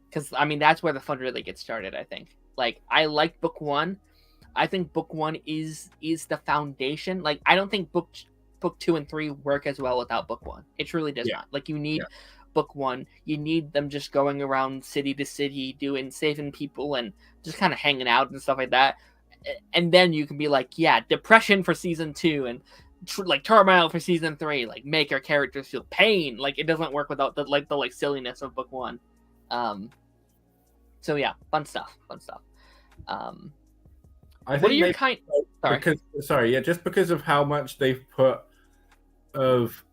Speaker 1: because I mean that's where the fun really gets started. I think like I liked book 1. I think book 1 is the foundation. Like I don't think book 2 and 3 work as well without book 1. It truly does not. Like you need book 1. You need them just going around city to city saving people and just kind of hanging out and stuff like that. And then you can be like, yeah, depression for season 2 and like turmoil for season 3, like make our characters feel pain. Like it doesn't work without the silliness of book 1. So yeah, fun stuff.
Speaker 2: I think just because of how much they've put of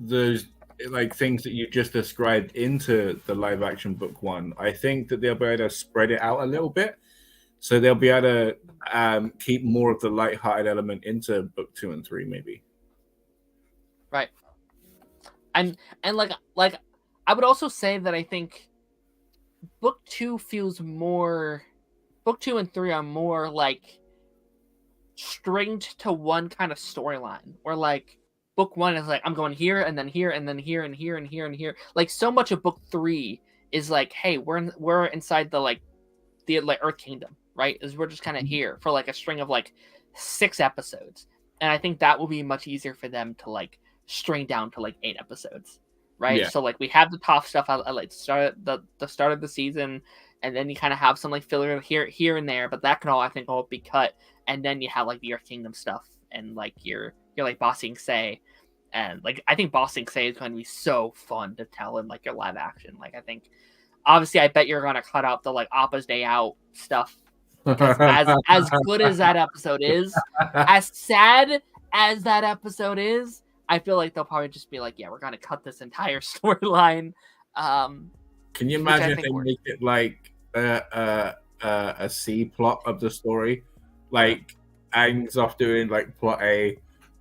Speaker 2: those like things that you just described into the live action book 1, I think that they'll be able to spread it out a little bit. So they'll be able to keep more of the lighthearted element into book 2 and 3, maybe.
Speaker 1: Right. And like I would also say that I think book 2 feels more. Book 2 and 3 are more like stringed to one kind of storyline, or like book 1 is like I'm going here and then here and then here and here and here and here. Like so much of book 3 is like, hey, we're inside the Earth Kingdom. Right, is we're just kind of here for like a string of like 6 episodes, and I think that will be much easier for them to like string down to like 8 episodes, right? Yeah. So like we have the top stuff at like the start of the season, and then you kind of have some like filler here and there, but that can all I think all be cut, and then you have like the Earth Kingdom stuff, and like you're like Ba Sing Se, and like I think Ba Sing Se is going to be so fun to tell in like your live action. Like I think obviously I bet you're going to cut out the like Appa's Day Out stuff. As good as that episode is, as sad as that episode is, I feel like they'll probably just be like, yeah, we're gonna cut this entire storyline.
Speaker 2: Can you imagine if they make it like a C plot of the story? Like Aang's off doing like plot A,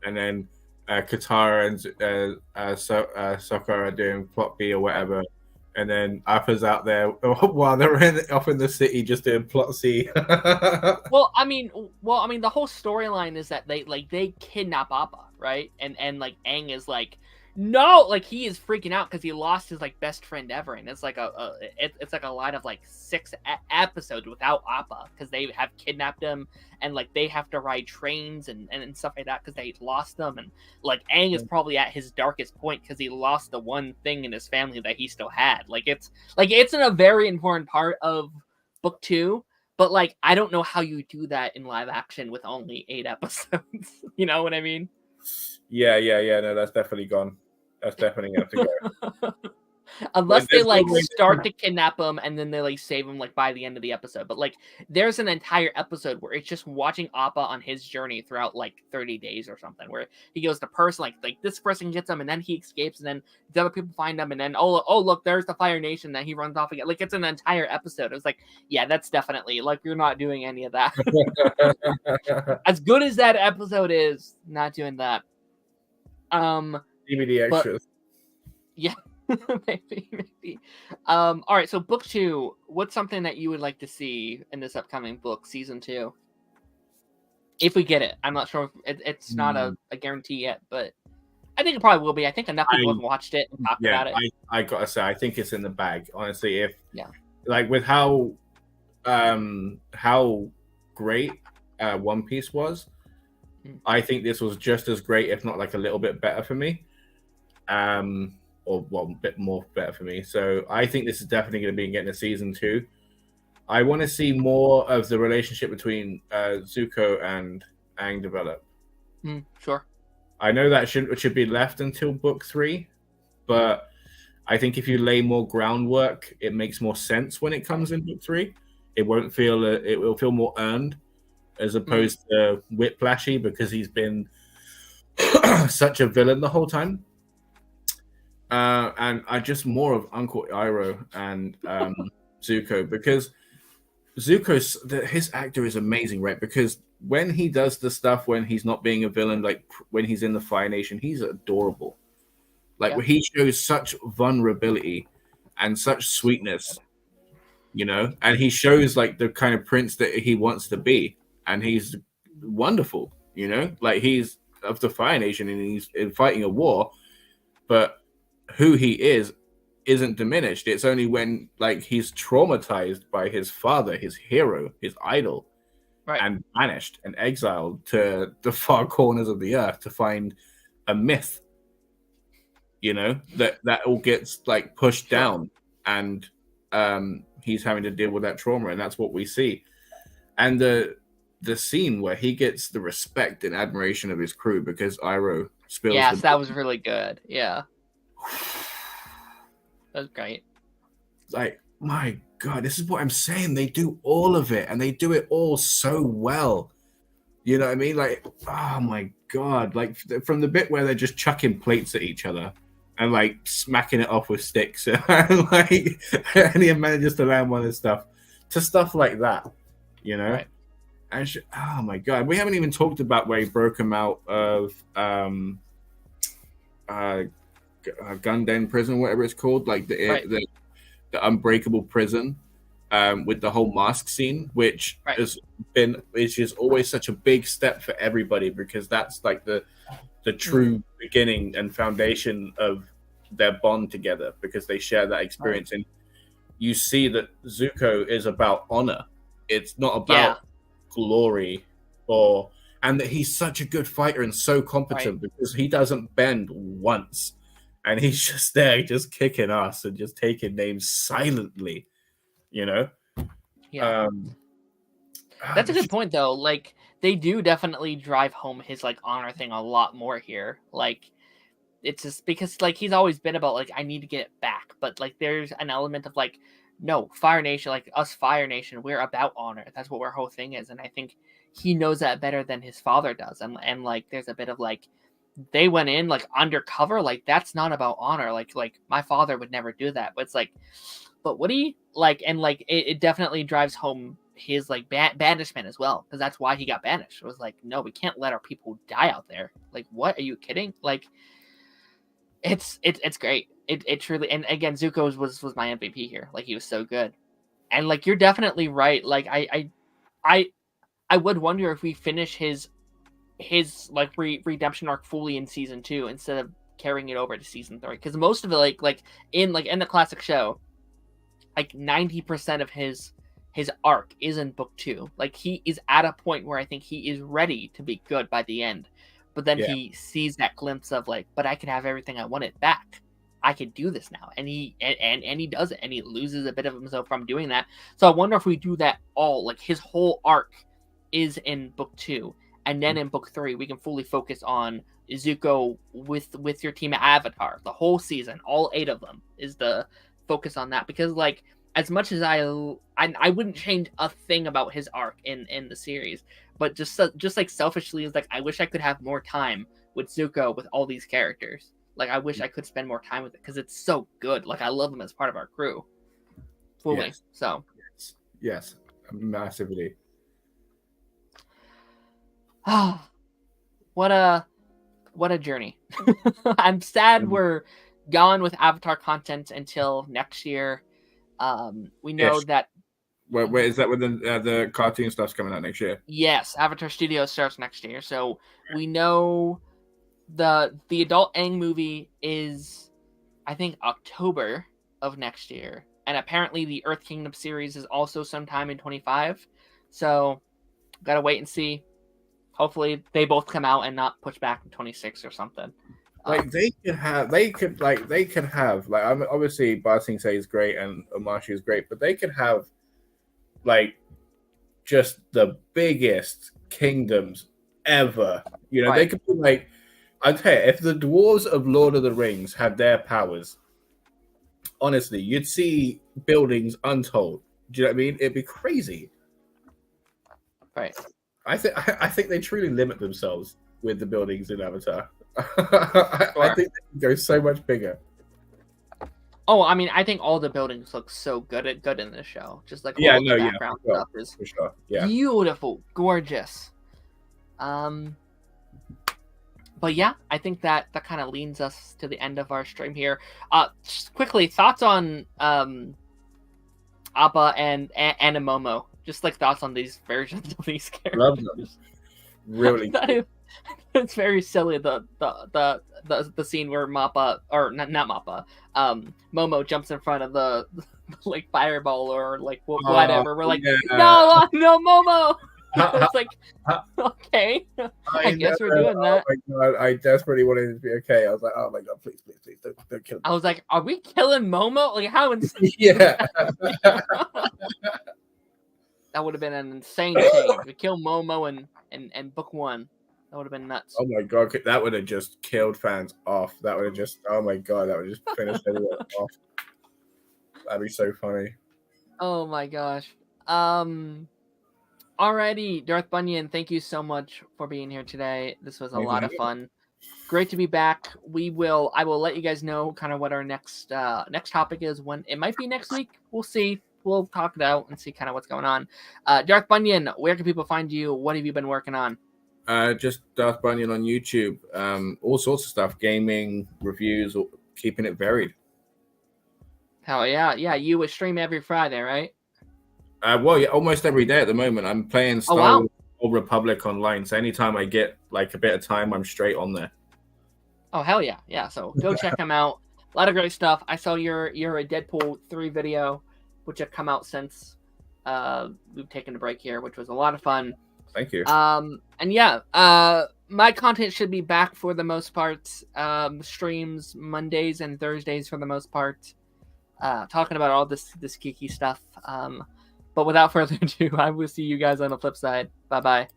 Speaker 2: and then Katara and Sokka are doing plot B or whatever. And then Appa's out there while they're off in the city just doing plot C.
Speaker 1: Well, I mean, the whole storyline is that they kidnap Appa, right? And like Aang is like No, like he is freaking out because he lost his like best friend ever, and it's like it's like a line of like 6 episodes without Appa because they have kidnapped him, and like they have to ride trains and stuff like that because they lost them, and like Aang is probably at his darkest point because he lost the one thing in his family that he still had. It's in a very important part of book 2. But like I don't know how you do that in live action with only 8 episodes. You know what I mean?
Speaker 2: Yeah. No, that's definitely gone. That's definitely going to go.
Speaker 1: Unless they like start to kidnap him and then they like save him like by the end of the episode. But like there's an entire episode where it's just watching Appa on his journey throughout like 30 days or something, where he goes to person like this person gets him and then he escapes and then the other people find him and then oh look, there's the Fire Nation, that he runs off again. Like it's an entire episode. It was like, yeah, that's definitely like you're not doing any of that. As good as that episode is, not doing that.
Speaker 2: DVD extras.
Speaker 1: Yeah. maybe. All right, so book 2, what's something that you would like to see in this upcoming book, season 2? If we get it. I'm not sure if it's not a guarantee yet, but I think it probably will be. I think enough people have watched it and talked about it.
Speaker 2: I gotta say, I think it's in the bag, honestly. Like with how great One Piece was, I think this was just as great, if not like a little bit better for me. Or a bit more better for me. So I think this is definitely going to be getting a season 2. I want to see more of the relationship between Zuko and Aang develop.
Speaker 1: Sure.
Speaker 2: I know that should be left until book 3, but I think if you lay more groundwork, it makes more sense when it comes in book 3. It won't feel it will feel more earned as opposed to whiplashy because he's been such a villain the whole time. And I just more of Uncle Iroh and Zuko, because his actor is amazing, right? Because when he does the stuff when he's not being a villain, like when he's in the Fire Nation, he's adorable. Like he shows such vulnerability and such sweetness, you know, and he shows like the kind of prince that he wants to be, and he's wonderful, you know, like he's of the Fire Nation and he's fighting a war, but who he isn't diminished. It's only when like he's traumatized by his father, his hero, his idol, and banished and exiled to the far corners of the earth to find a myth, you know, that all gets like pushed down, and he's having to deal with that trauma, and that's what we see. And the scene where he gets the respect and admiration of his crew because Iroh spills.
Speaker 1: Yes, that was really good. Yeah. That's great.
Speaker 2: Like, my God, this is what I'm saying. They do all of it, and they do it all so well. You know what I mean? Like, oh my God. Like, from the bit where they're just chucking plates at each other and, like, smacking it off with sticks and, like, and he manages to land one of his stuff to stuff like that, you know? Right. And oh my God. We haven't even talked about where he broke him out of Gundam prison, whatever it's called, like the unbreakable prison, with the whole mask scene, which is always such a big step for everybody, because that's like the true beginning and foundation of their bond together, because they share that experience. And you see that Zuko is about honor. It's not about glory, and that he's such a good fighter and so competent because he doesn't bend once. And he's just there, just kicking ass and just taking names silently, you know?
Speaker 1: Yeah. That's a good point, though. Like, they do definitely drive home his, like, honor thing a lot more here. Like, it's just because, like, he's always been about, like, I need to get it back. But, like, there's an element of, like, no, Fire Nation, like, us Fire Nation, we're about honor. That's what our whole thing is. And I think he knows that better than his father does. And like, there's a bit of, like, they went in like undercover, like that's not about honor, like my father would never do that, but it's like, but what do you like? And like it definitely drives home his like banishment as well, because that's why he got banished. It was like, no, we can't let our people die out there. Like, what, are you kidding? Like, it's great. It truly, and again, Zuko was my MVP here. Like, he was so good. And like, you're definitely right. Like, I would wonder if we finish his like redemption arc fully in season 2 instead of carrying it over to season 3, because most of it, like in the classic show, like 90% of his arc is in book 2. Like, he is at a point where I think he is ready to be good by the end, but then he sees that glimpse of like, but I can have everything I wanted back. I could do this now, and he does it, and he loses a bit of himself from doing that. So I wonder if we do that all, like his whole arc is in book 2, and then in book 3 we can fully focus on Izuku with your team at Avatar. The whole season, all 8 of them, is the focus on that, because like, as much as I wouldn't change a thing about his arc in the series, but just like selfishly, is like, I wish I could have more time with Zuko, with all these characters. Like, I wish I could spend more time with it, because it's so good. Like, I love him as part of our crew fully.
Speaker 2: Yes.
Speaker 1: So
Speaker 2: yes, massively.
Speaker 1: What a journey. I'm sad we're gone with Avatar content until next year. We know that.
Speaker 2: Where is that when the cartoon stuff's coming out next year?
Speaker 1: Yes, Avatar Studios starts next year, so we know the adult Aang movie is, I think, October of next year, and apparently the Earth Kingdom series is also sometime in 2025. So gotta wait and see. Hopefully they both come out and not push back to 2026 or something.
Speaker 2: Like, they could have like, obviously Ba Sing Se is great and Omashu is great, but they could have like just the biggest kingdoms ever. You know, They could be like, I'd say, if the dwarves of Lord of the Rings had their powers, honestly, you'd see buildings untold. Do you know what I mean? It'd be crazy.
Speaker 1: Right.
Speaker 2: I think they truly limit themselves with the buildings in Avatar. I think they can go so much bigger.
Speaker 1: Oh, I mean, I think all the buildings look so good in this show. Just like all the background stuff is
Speaker 2: for sure. Yeah.
Speaker 1: Beautiful, gorgeous. But yeah, I think that kind of leads us to the end of our stream here. Just quickly, thoughts on Appa and Momo. Just like thoughts on these versions of these characters.
Speaker 2: Love them. Really.
Speaker 1: It's very silly, the scene where Mappa, or not Mappa, Momo jumps in front of the like fireball or like whatever. We're like, no, Momo. It's like, okay, I guess we're doing that.
Speaker 2: Oh my God, I desperately wanted it to be okay. I was like, oh my God, please, don't kill me.
Speaker 1: I was like, are we killing Momo? Like, how insane?
Speaker 2: Yeah.
Speaker 1: That would have been an insane change. We kill Momo in book 1. That would have been nuts.
Speaker 2: Oh my God, that would have just killed fans off. That would have just, oh my God, that would just finish everyone off. That'd be so funny.
Speaker 1: Oh my gosh. Alrighty, Darth Bunyan, thank you so much for being here today. This was a lot of fun. Great to be back. I will let you guys know kind of what our next topic is. When it might be next week. We'll see. We'll talk it out and see kind of what's going on. Darth Bunyan, where can people find you? What have you been working on?
Speaker 2: Just Darth Bunyan on YouTube. All sorts of stuff, gaming, reviews, keeping it varied.
Speaker 1: Hell yeah. Yeah, you stream every Friday, right?
Speaker 2: Well, yeah, almost every day at the moment. I'm playing Star Wars Old Republic online, so anytime I get like a bit of time, I'm straight on there.
Speaker 1: Oh, hell yeah. Yeah, so go check them out. A lot of great stuff. I saw your a Deadpool 3 video, which have come out since we've taken a break here, which was a lot of fun.
Speaker 2: Thank you.
Speaker 1: And yeah, my content should be back for the most part. Streams Mondays and Thursdays for the most part. Talking about all this geeky stuff. But without further ado, I will see you guys on the flip side. Bye-bye.